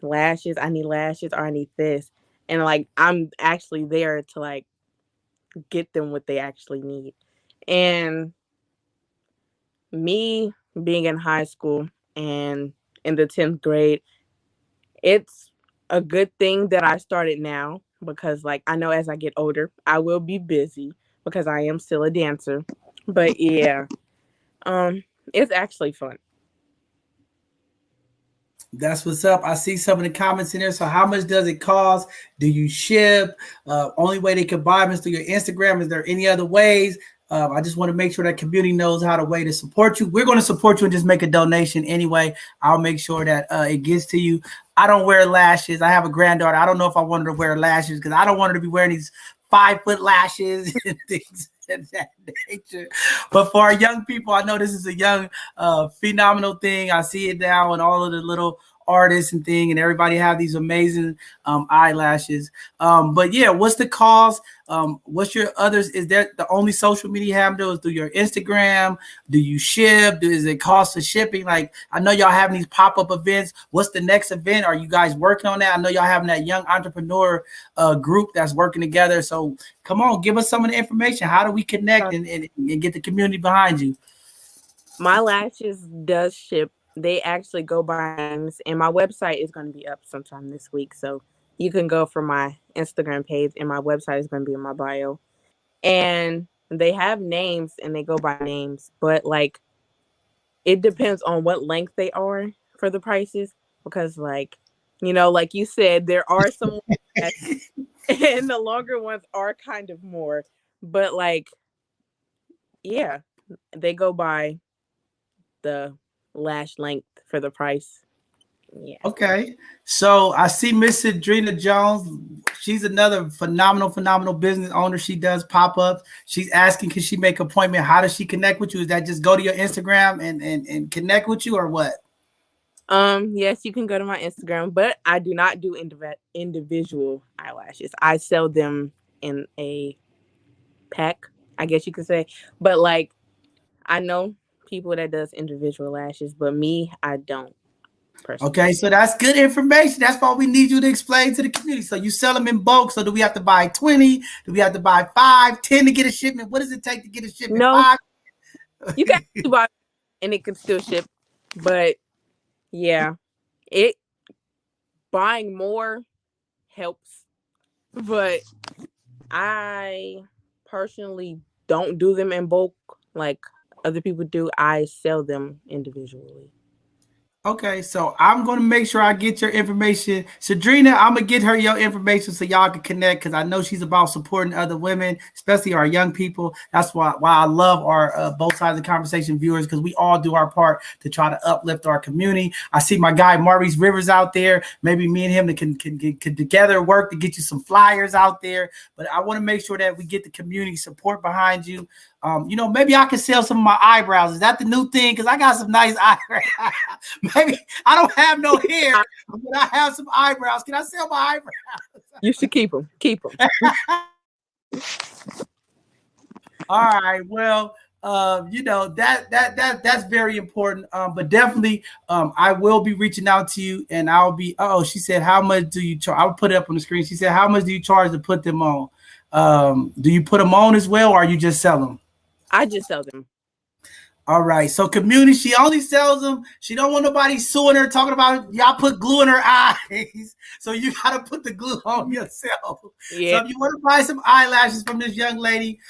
lashes, I need lashes, or I need this. And like I'm actually there to like get them what they actually need. And me being in high school and in the 10th grade, it's a good thing that I started now because like I know as I get older, I will be busy because I am still a dancer. But yeah, it's actually fun. That's what's up. I see some of the comments in there. So, how much does it cost? Do you ship? Only way they can buy them is through your Instagram. Is there any other ways? I just want to make sure that community knows how to way to support you. We're going to support you and just make a donation anyway. I'll make sure that it gets to you. I don't wear lashes. I have a granddaughter. I don't know if I wanted to wear lashes because I don't want her to be wearing these 5-foot lashes and things of that nature. But for our young people, I know this is a young, phenomenal thing. I see it now in all of the little artists and thing, and everybody have these amazing eyelashes. But yeah, what's the cost? What's your others? Is that the only social media handles? Do your Instagram? Do you ship? Is it cost of shipping? Like I know y'all having these pop-up events. What's the next event? Are you guys working on that? I know y'all having that young entrepreneur group that's working together. So come on, give us some of the information. How do we connect and get the community behind you? My lashes does ship. They actually go by names, and my website is going to be up sometime this week. So you can go for my Instagram page, and my website is going to be in my bio. And they have names, and they go by names, but like it depends on what length they are for the prices. Because like like you said, there are some, and the longer ones are kind of more. But like, yeah, they go by the lash length for the price. Yeah. Okay. So I see Miss Adrena Jones. She's another phenomenal business owner. She does pop-ups. She's asking, can she make an appointment? How does she connect with you? Is that just go to your Instagram and connect with you or what? Yes, you can go to my Instagram, but I do not do individual eyelashes. I sell them in a pack, I guess you could say. But like, I know people that does individual lashes, but me, I don't personally. Okay, so that's good information. That's why we need you to explain to the community. So you sell them in bulk. So do we have to buy 20? Do we have to buy 5, 10 to get a shipment? What does it take to get a shipment? No, 5? you can actually buy and it can still ship. But yeah, it buying more helps. But I personally don't do them in bulk like other people do. I sell them individually. Okay, so I'm gonna make sure I get your information. Sadrina, I'm gonna get her your information so y'all can connect because I know she's about supporting other women, especially our young people. That's why I love our both sides of the conversation viewers because we all do our part to try to uplift our community. I see my guy Maurice Rivers out there. Maybe me and him can together work to get you some flyers out there. But I want to make sure that we get the community support behind you. Maybe I can sell some of my eyebrows. Is that the new thing? Because I got some nice eyebrows. Maybe I don't have no hair, but I have some eyebrows. Can I sell my eyebrows? You should keep them. Keep them. All right. Well, that's very important. But definitely, I will be reaching out to you, and I'll be. Oh, she said, "How much do you charge?" I'll put it up on the screen. She said, "How much do you charge to put them on? Do you put them on as well, or you just sell them?" I just sell them. All right. So community, she only sells them. She don't want nobody suing her, talking about y'all put glue in her eyes. So you got to put the glue on yourself. Yeah. So if you want to buy some eyelashes from this young lady,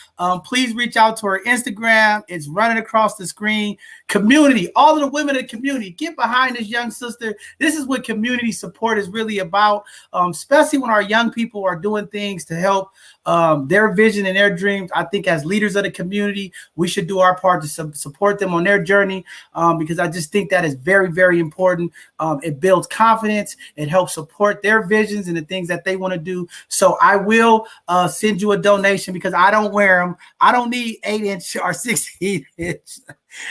please reach out to her Instagram. It's running across the screen. Community, all of the women in the community, get behind this young sister. This is what community support is really about, especially when our young people are doing things to help their vision and their dreams. I think as leaders of the community, we should do our part to support them on their journey, because I just think that is very, very important. It builds confidence. It helps support their visions and the things that they want to do. So I will send you a donation because I don't wear them. I don't need 8-inch or 16-inch.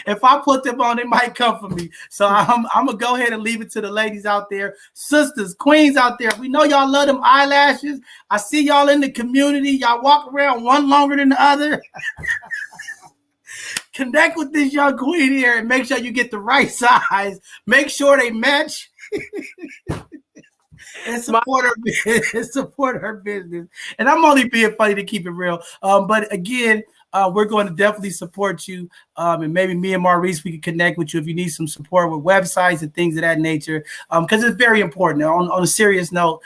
If I put them on, it might come for me. So I'm going to go ahead and leave it to the ladies out there, sisters, queens out there. We know y'all love them eyelashes. I see y'all in the community. Y'all walk around one longer than the other. Connect with this young queen here and make sure you get the right size. Make sure they match. And support her business. And I'm only being funny to keep it real. But again, we're going to definitely support you. And maybe me and Maurice, we can connect with you if you need some support with websites and things of that nature. Because it's very important. On a serious note,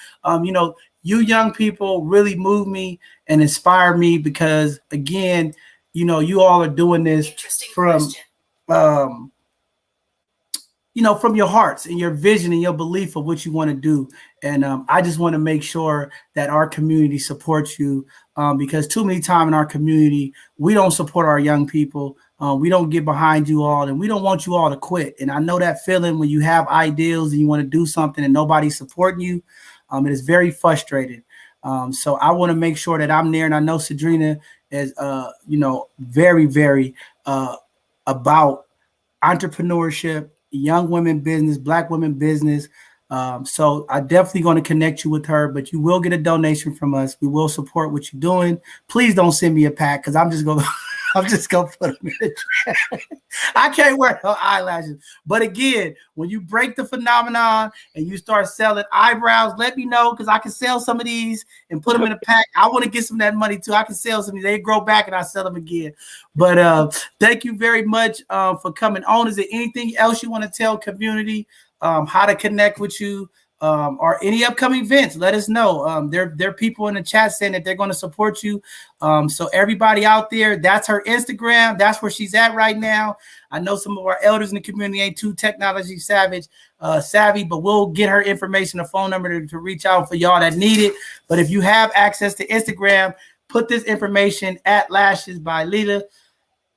you young people really move me and inspire me because, again, you all are doing this from your hearts and your vision and your belief of what you want to do. And I just want to make sure that our community supports you, because too many times in our community, we don't support our young people. We don't get behind you all, and we don't want you all to quit. And I know that feeling when you have ideals and you want to do something and nobody's supporting you. It is very frustrating. So I want to make sure that I'm there. And I know Sadrina is, very, very about entrepreneurship, young women business, Black women business. So I'm definitely going to connect you with her, but you will get a donation from us. We will support what you're doing. Please don't send me a pack because I'm just going to put them in the trash. I can't wear no eyelashes. But again, when you break the phenomenon and you start selling eyebrows, let me know because I can sell some of these and put them in a pack. I want to get some of that money too. I can sell some of these. They grow back and I sell them again. But thank you very much for coming on. Is there anything else you want to tell community? How to connect with you, or any upcoming events? Let us know. There are people in the chat saying that they're going to support you. So everybody out there, that's her Instagram. That's where she's at right now. I know some of our elders in the community ain't too technology savvy, but we'll get her information, a phone number to reach out for y'all that need it. But if you have access to Instagram, put this information at Lashes by Lilla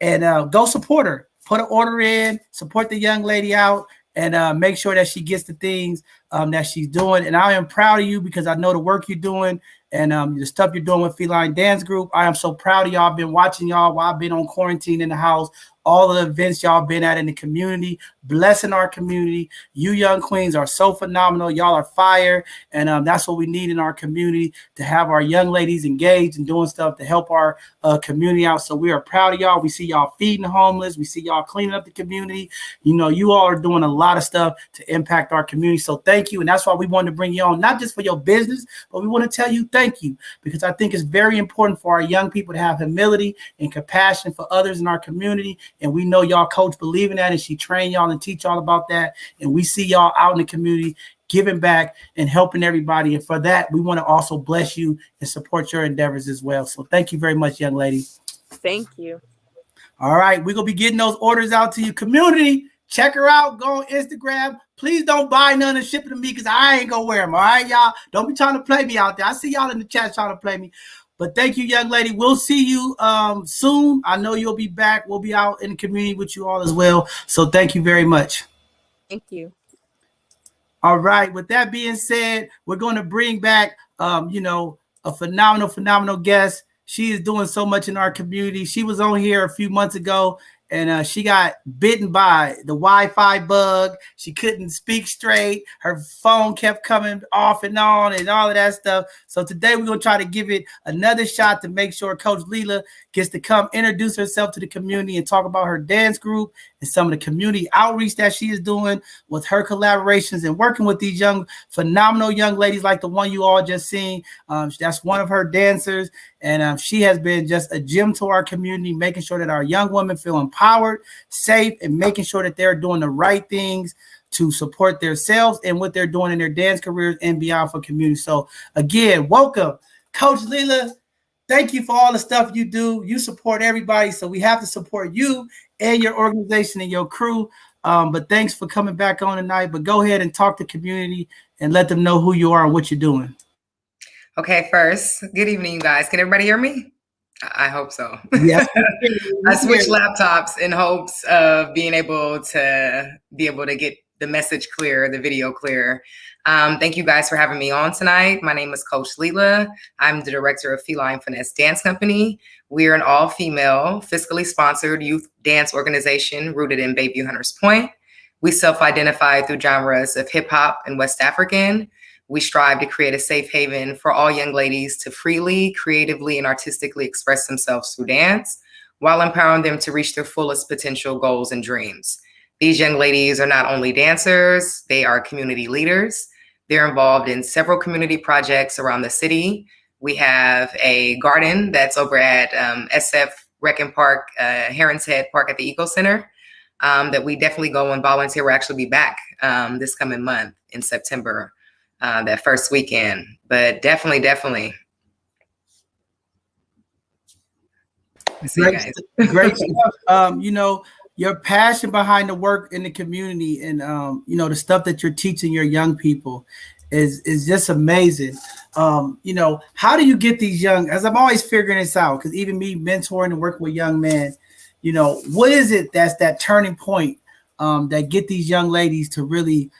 and go support her. Put an order in, support the young lady out, and make sure that she gets the things that she's doing. And I am proud of you because I know the work you're doing and the stuff you're doing with Feline Dance Group. I am so proud of y'all. I've been watching y'all while I've been on quarantine in the house. All of the events y'all been at in the community, blessing our community. You young queens are so phenomenal. Y'all are fire. And that's what we need in our community, to have our young ladies engaged and doing stuff to help our community out. So we are proud of y'all. We see y'all feeding the homeless. We see y'all cleaning up the community. You all are doing a lot of stuff to impact our community. So thank you. And that's why we wanted to bring you on, not just for your business, but we want to tell you thank you, because I think it's very important for our young people to have humility and compassion for others in our community. And we know y'all coach believe in that, and she train y'all and teach y'all about that. And we see y'all out in the community giving back and helping everybody. And for that, we want to also bless you and support your endeavors as well. So thank you very much, young lady. Thank you. All right, we're going to be getting those orders out to you. Community, check her out. Go on Instagram. Please don't buy none and ship it to me because I ain't going to wear them. All right, y'all? Don't be trying to play me out there. I see y'all in the chat trying to play me. But thank you, young lady. We'll see you soon. I know you'll be back. We'll be out in the community with you all as well. So thank you very much. Thank you. All right. With that being said, we're going to bring back, a phenomenal guest. She is doing so much in our community. She was on here a few months ago, and she got bitten by the Wi-Fi bug. She couldn't speak straight. Her phone kept coming off and on and all of that stuff. So today we're going to try to give it another shot to make sure Coach Lilla gets to come introduce herself to the community and talk about her dance group and some of the community outreach that she is doing with her collaborations and working with these phenomenal young ladies like the one you all just seen. That's one of her dancers, and she has been just a gem to our community, making sure that our young women feel empowered, safe, and making sure that they're doing the right things to support themselves and what they're doing in their dance careers and beyond for community. So again, welcome, Coach Lilla. Thank you for all the stuff you do. You support everybody, so we have to support you and your organization and your crew. But thanks for coming back on tonight. But go ahead and talk to community and let them know who you are and what you're doing. Okay, first, good evening, you guys. Can everybody hear me? I hope so. Yes. I switched laptops in hopes of being able to get the message clear, the video clear. Thank you guys for having me on tonight. My name is Coach Lilla. I'm the director of Feline Finesse Dance Company. We're an all-female, fiscally sponsored youth dance organization rooted in Bayview Hunters Point. We self-identify through genres of hip hop and West African. We strive to create a safe haven for all young ladies to freely, creatively, and artistically express themselves through dance, while empowering them to reach their fullest potential goals and dreams. These young ladies are not only dancers, they are community leaders. They're involved in several community projects around the city. We have a garden that's over at SF Rec and Park, Heron's Head Park at the Eco Center that we definitely go and volunteer. We'll actually be back this coming month in September, that first weekend. But definitely. Great stuff. Your passion behind the work in the community and the stuff that you're teaching your young people is just amazing. How do you get these young, as I'm always figuring this out, because even me mentoring and working with young men, what is it that's that turning point that get these young ladies to really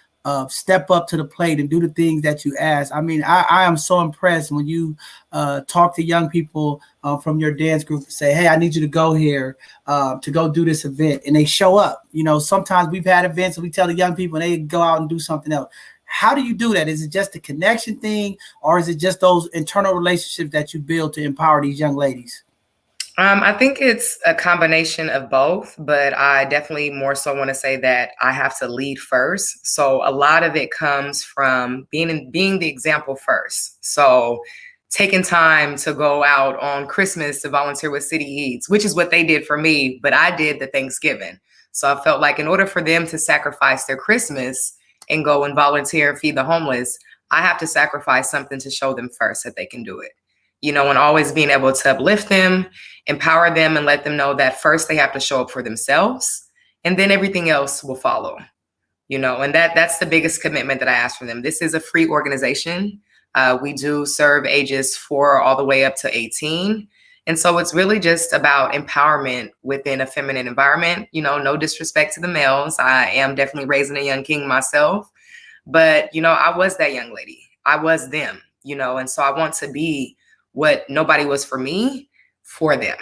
step up to the plate and do the things that you ask? I mean, I am so impressed when you talk to young people from your dance group and say, hey, I need you to go here to go do this event. And they show up. Sometimes we've had events and we tell the young people and they go out and do something else. How do you do that? Is it just a connection thing, or is it just those internal relationships that you build to empower these young ladies? I think it's a combination of both, but I definitely more so want to say that I have to lead first. So a lot of it comes from being the example first. So taking time to go out on Christmas to volunteer with City Eats, which is what they did for me, but I did the Thanksgiving. So I felt like in order for them to sacrifice their Christmas and go and volunteer and feed the homeless, I have to sacrifice something to show them first that they can do it. And always being able to uplift them, empower them, and let them know that first they have to show up for themselves, and then everything else will follow. And that's the biggest commitment that I ask from them. This is a free organization. We do serve ages 4 all the way up to 18. And so it's really just about empowerment within a feminine environment. No disrespect to the males. I am definitely raising a young king myself. But, I was that young lady. I was them, and so I want to be what nobody was for me, for them.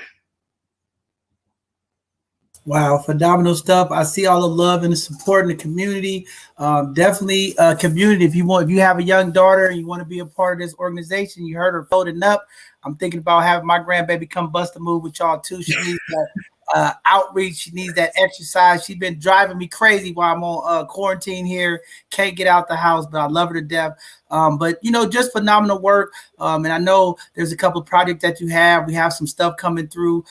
Wow, phenomenal stuff. I see all the love and the support in the community. Definitely a community. If you have a young daughter and you want to be a part of this organization, you heard her voting up. I'm thinking about having my grandbaby come bust a move with y'all too. She needs that outreach. She needs that exercise. She's been driving me crazy while I'm on quarantine here. Can't get out the house, but I love her to death. But just phenomenal work. And I know there's a couple of projects that you have. We have some stuff coming through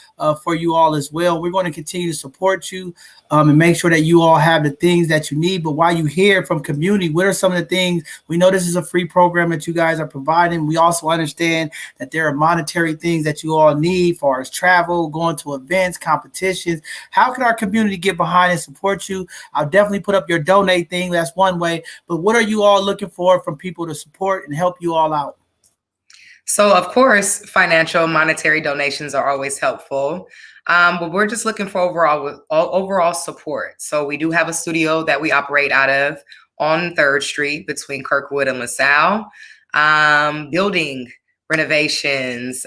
for you all as well. We're going to continue to support you and make sure that you all have the things that you need. But while you hear from community, what are some of the things? We know this is a free program that you guys are providing. We also understand that there are monetary things that you all need for as travel, going to events, competitions. How can our community get behind and support you? I'll definitely put up your donate thing. That's one way. But what are you all looking for from people to support and help you all out? So, of course, financial, monetary donations are always helpful. But we're just looking for overall support. So we do have a studio that we operate out of on 3rd Street between Kirkwood and LaSalle. Building renovations.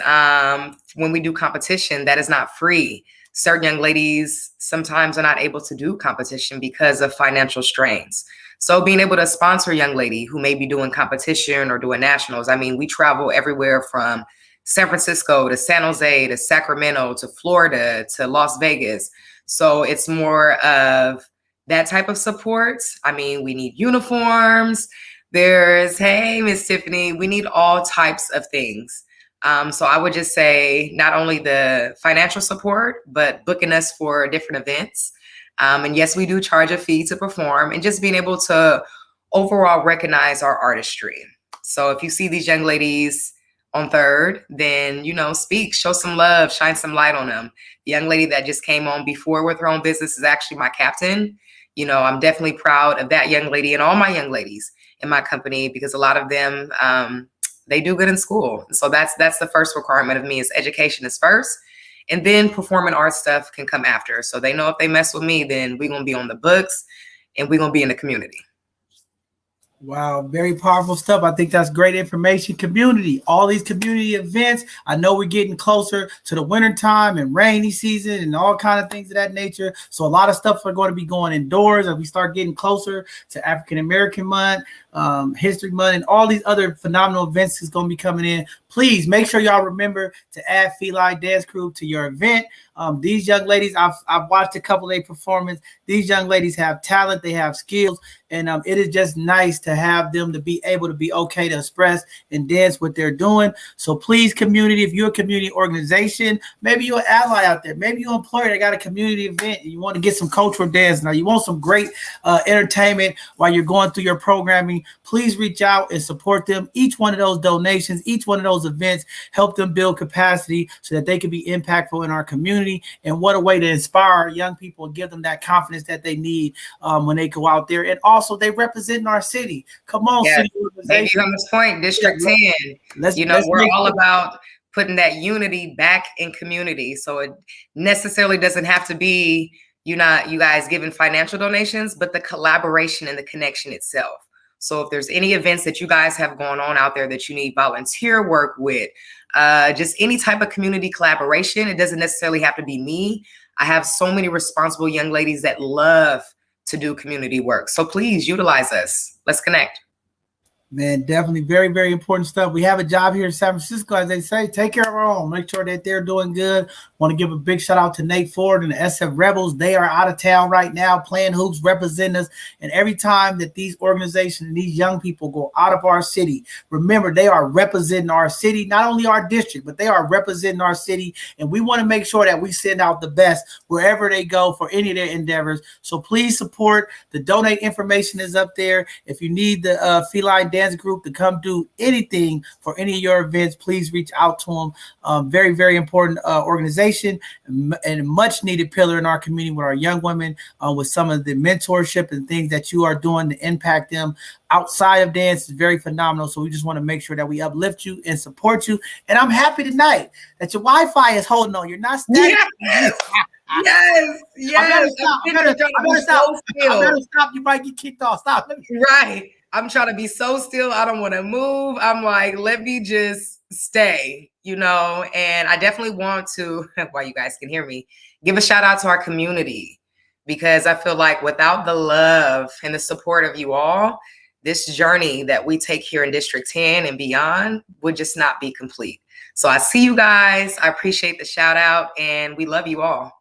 When we do competition, that is not free. Certain young ladies sometimes are not able to do competition because of financial strains. So being able to sponsor a young lady who may be doing competition or doing nationals. I mean, we travel everywhere from San Francisco to San Jose to Sacramento to Florida to Las Vegas. So it's more of that type of support. I mean, we need uniforms. There's, hey, Miss Tiffany, we need all types of things. So I would just say not only the financial support, but booking us for different events. And yes, we do charge a fee to perform, and just being able to overall recognize our artistry. So if you see these young ladies on 3rd, then, speak, show some love, shine some light on them. The young lady that just came on before with her own business is actually my captain. I'm definitely proud of that young lady and all my young ladies in my company, because a lot of them, they do good in school. So that's the first requirement of me, is education is first. And then performing art stuff can come after. So they know if they mess with me, then we're going to be on the books and we're going to be in the community. Wow, very powerful stuff. I think that's great information. Community, all these community events. I know we're getting closer to the wintertime and rainy season and all kind of things of that nature. So a lot of stuff are going to be going indoors as we start getting closer to African American Month, History Month, and all these other phenomenal events is going to be coming in. Please make sure y'all remember to add Feline Dance Crew to your event. These young ladies, I've watched a couple of their performances. These young ladies have talent, they have skills, and it is just nice to have them to be able to be okay to express and dance what they're doing. So please, community, if you're a community organization, maybe you're an ally out there, maybe you're an employer that got a community event and you want to get some cultural dance now, you want some great entertainment while you're going through your programming, please reach out and support them. Each one of those donations, each one of those events, help them build capacity so that they can be impactful in our community. And what a way to inspire our young people and give them that confidence that they need when they go out there. And also, they represent our city. Come on, yes. City organization. On this point, District 10. Let's we're all about putting that unity back in community. So it necessarily doesn't have to be you guys giving financial donations, but the collaboration and the connection itself. So if there's any events that you guys have going on out there that you need volunteer work with, just any type of community collaboration, it doesn't necessarily have to be me. I have so many responsible young ladies that love to do community work. So please utilize us. Let's connect. Man, definitely very, very important stuff. We have a job here in San Francisco, as they say. Take care of our own. Make sure that they're doing good. Want to give a big shout out to Nate Ford and the SF Rebels. They are out of town right now playing hoops, representing us. And every time that these organizations and these young people go out of our city, remember, they are representing our city, not only our district, but they are representing our city. And we want to make sure that we send out the best wherever they go for any of their endeavors. So please support. The donate information is up there. If you need the Feline Dance Group to come do anything for any of your events, please reach out to them. Very, very important organization and a much needed pillar in our community with our young women, with some of the mentorship and things that you are doing to impact them outside of dance is very phenomenal. So we just want to make sure that we uplift you and support you. And I'm happy tonight that your Wi-Fi is holding on. You're not static. Yes. I better stop. You might get kicked off. Stop. Right. I'm trying to be so still. I don't want to move. I'm like, let me just stay, and I definitely want to, while you guys can hear me, give a shout out to our community, because I feel like without the love and the support of you all, this journey that we take here in District 10 and beyond would just not be complete. So I see you guys. I appreciate the shout out, and we love you all.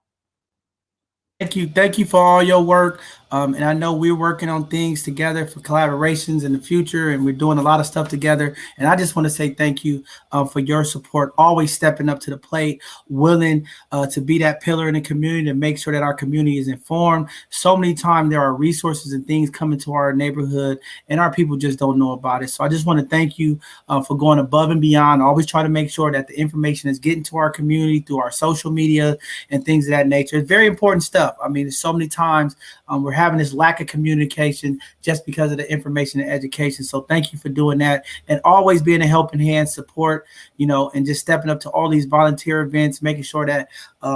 Thank you for all your work. And I know we're working on things together for collaborations in the future, and we're doing a lot of stuff together. And I just want to say thank you for your support, always stepping up to the plate, willing to be that pillar in the community to make sure that our community is informed. So many times there are resources and things coming to our neighborhood, and our people just don't know about it. So I just want to thank you for going above and beyond. Always try to make sure that the information is getting to our community through our social media and things of that nature. It's very important stuff. I mean, there's so many times we're having this lack of communication just because of the information and education. So thank you for doing that, and always being a helping hand, support, and just stepping up to all these volunteer events, making sure that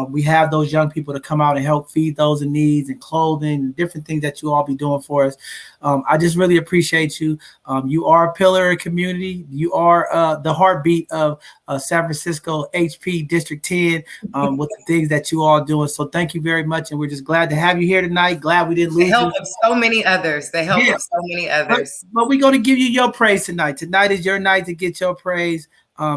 we have those young people to come out and help feed those in needs and clothing and different things that you all be doing for us. I just really appreciate you. You are a pillar of community. You are the heartbeat of San Francisco HP District 10 with the things that you all doing. So thank you very much. And we're just glad to have you here tonight. Glad we didn't lose the help of so many others. The help of so many others. But we're going to give you your praise tonight. Tonight is your night to get your praise.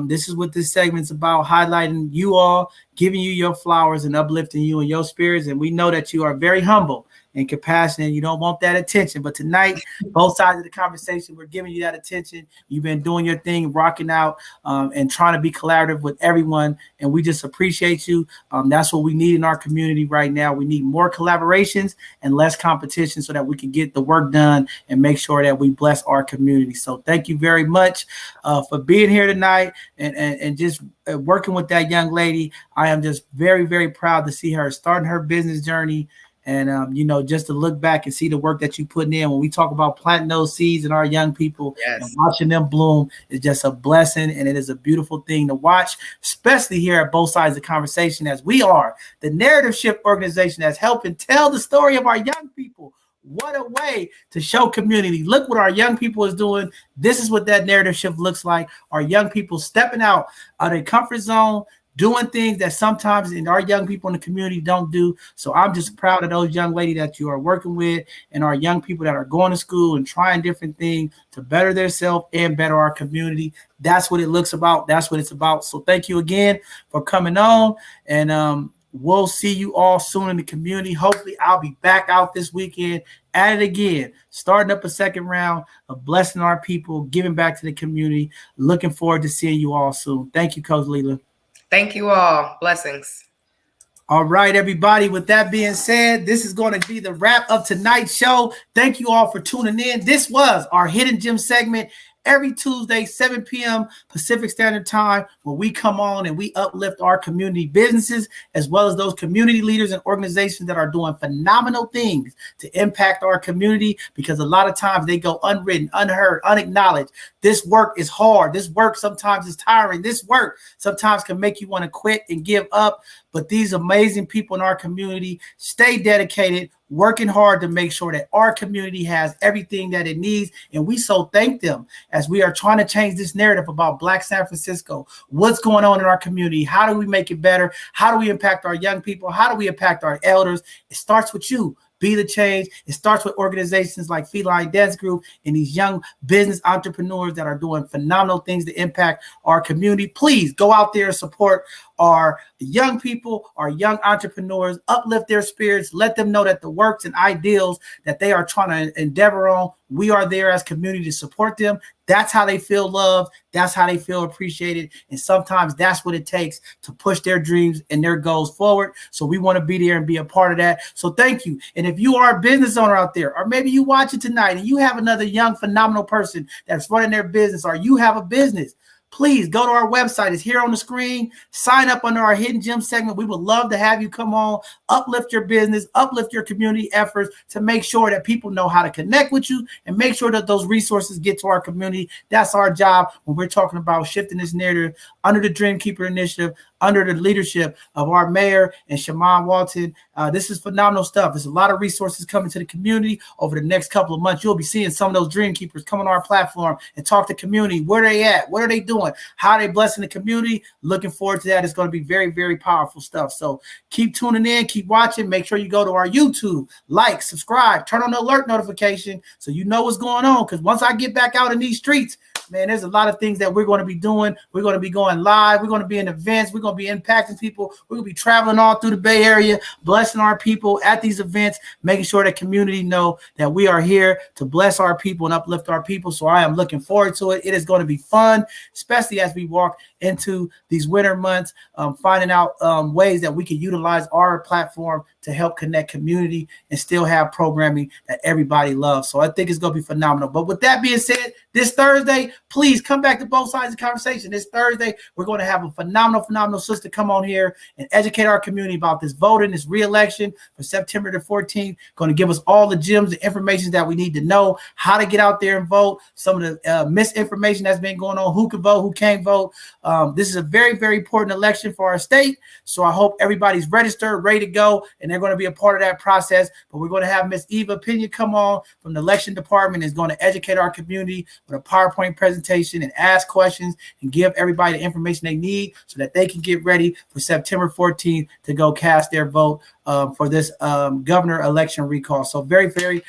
This is what this segment's about, highlighting you all, giving you your flowers and uplifting you and your spirits. And we know that you are very humble and compassionate. You don't want that attention. But tonight, both sides of the conversation, we're giving you that attention. You've been doing your thing, rocking out, and trying to be collaborative with everyone. And we just appreciate you. That's what we need in our community right now. We need more collaborations and less competition so that we can get the work done and make sure that we bless our community. So thank you very much for being here tonight and just working with that young lady. I am just very, very proud to see her starting her business journey. And, just to look back and see the work that you put in when we talk about planting those seeds in our young people and watching them bloom is just a blessing. And it is a beautiful thing to watch, especially here at both sides of the conversation, as we are the narrative shift organization that's helping tell the story of our young people. What a way to show community. Look what our young people is doing. This is what that narrative shift looks like. Our young people stepping out of their comfort zone, doing things that sometimes in our young people in the community don't do. So I'm just proud of those young ladies that you are working with and our young people that are going to school and trying different things to better themselves and better our community. That's what it looks about. That's what it's about. So thank you again for coming on. And we'll see you all soon in the community. Hopefully I'll be back out this weekend at it again, starting up a second round of blessing our people, giving back to the community. Looking forward to seeing you all soon. Thank you, Coach Lilla. Thank you all. Blessings. All right, everybody. With that being said, this is going to be the wrap of tonight's show. Thank you all for tuning in. This was our Hidden Gem segment. Every Tuesday, 7 p.m. Pacific Standard Time, where we come on and we uplift our community businesses, as well as those community leaders and organizations that are doing phenomenal things to impact our community, because a lot of times they go unwritten, unheard, unacknowledged. This work is hard. This work sometimes is tiring. This work sometimes can make you want to quit and give up. But these amazing people in our community stay dedicated, working hard to make sure that our community has everything that it needs. And we so thank them as we are trying to change this narrative about Black San Francisco. What's going on in our community? How do we make it better? How do we impact our young people? How do we impact our elders? It starts with you. Be the change. It starts with organizations like Feline Dance Group and these young business entrepreneurs that are doing phenomenal things to impact our community. Please go out there and support our young people, our young entrepreneurs, uplift their spirits, let them know that the works and ideals that they are trying to endeavor on, we are there as community to support them. That's how they feel loved. That's how they feel appreciated. And sometimes that's what it takes to push their dreams and their goals forward. So we want to be there and be a part of that. So thank you. And if you are a business owner out there, or maybe you watch it tonight and you have another young, phenomenal person that's running their business, or you have a business, please go to our website. It's here on the screen. Sign up under our Hidden Gem segment. We would love to have you come on, uplift your business, uplift your community efforts to make sure that people know how to connect with you and make sure that those resources get to our community. That's our job when we're talking about shifting this narrative under the Dream Keeper Initiative, under the leadership of our mayor and Shaman Walton. This is phenomenal stuff. There's a lot of resources coming to the community over the next couple of months. You'll be seeing some of those Dream Keepers come on our platform and talk to community. Where they at? What are they doing? How are they blessing the community? Looking forward to that. It's going to be very, very powerful stuff. So keep tuning in, keep watching. Make sure you go to our YouTube, like, subscribe, turn on the alert notification so you know what's going on. Because once I get back out in these streets, man, there's a lot of things that we're going to be doing. We're going to be going live. We're going to be in events. We're going to be impacting people. We're going to be traveling all through the Bay Area, blessing our people at these events, making sure that community know that we are here to bless our people and uplift our people. So I am looking forward to it. It is going to be fun, especially as we walk into these winter months, finding out ways that we can utilize our platform to help connect community and still have programming that everybody loves. So I think it's going to be phenomenal. But with that being said, this Thursday, please come back to both sides of the conversation. This Thursday, we're going to have a phenomenal sister come on here and educate our community about this voting, this re-election for September the 14th. Going to give us all the gems, the information that we need to know, how to get out there and vote, some of the misinformation that's been going on, who can vote, who can't vote. This is a very, very important election for our state. So I hope everybody's registered, ready to go, and they're going to be a part of that process. But we're going to have Miss Eva Pena come on from the election department, is going to educate our community with a PowerPoint presentation and ask questions and give everybody the information they need so that they can get ready for September 14th to go cast their vote for this governor election recall. So very, very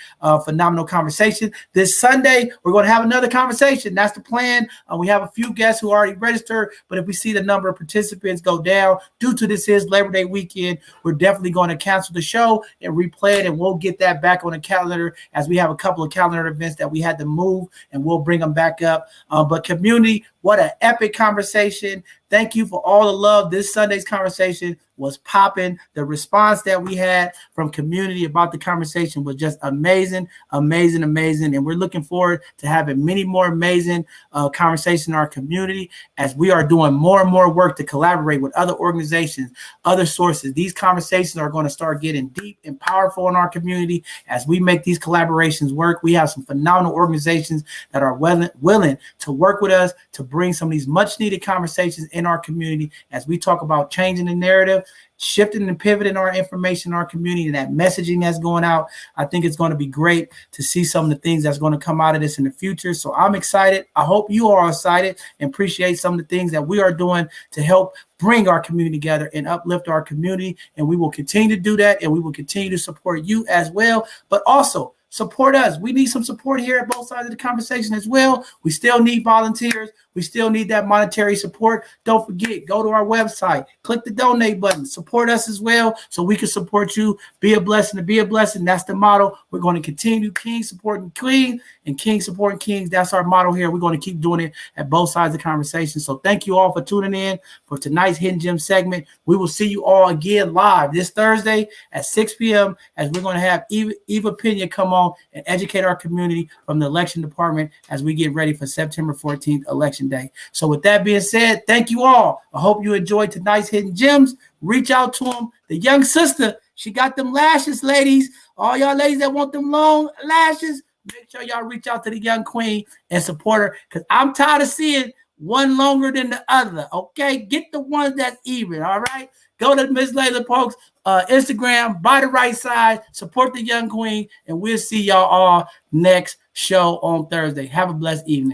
phenomenal conversation. This Sunday, we're going to have another conversation. That's the plan. We have a few guests who already registered, but if we see the number of participants go down due to this is Labor Day weekend, we're definitely going to cancel the show and replay it, and we'll get that back on the calendar as we have a couple of calendar events that we had to move, and we'll bring them back up. But community, what an epic conversation. Thank you for all the love. This Sunday's conversation was popping. The response that we had from community about the conversation was just amazing, amazing, amazing. And we're looking forward to having many more amazing conversations in our community as we are doing more and more work to collaborate with other organizations, other sources. These conversations are going to start getting deep and powerful in our community as we make these collaborations work. We have some phenomenal organizations that are willing to work with us to bring some of these much needed conversations in our community as we talk about changing the narrative, shifting and pivoting our information in our community, and that messaging that's going out. I think it's going to be great to see some of the things that's going to come out of this in the future. So I'm excited. I hope you are excited and appreciate some of the things that we are doing to help bring our community together and uplift our community. And we will continue to do that, and we will continue to support you as well, but also support us. We need some support here at both sides of the conversation as well. We still need volunteers. We still need that monetary support. Don't forget, go to our website, click the donate button, support us as well so we can support you. Be a blessing to be a blessing. That's the motto. We're going to continue King supporting Queen and King supporting Kings. That's our motto here. We're going to keep doing it at both sides of the conversation. So thank you all for tuning in for tonight's Hidden Gem segment. We will see you all again live this Thursday at 6 p.m. as we're going to have Eva Pena come on and educate our community from the election department as we get ready for September 14th election day. So with that being said, thank you all. I hope you enjoyed tonight's Hidden Gems. Reach out to them. The young sister, she got them lashes, ladies. All y'all ladies that want them long lashes, make sure y'all reach out to the young queen and support her, because I'm tired of seeing one longer than the other. Okay, get the ones that's even. All right, go to Miss Leilah Polk's Instagram, by the right side, support the young queen, and we'll see y'all all next show on Thursday. Have a blessed evening.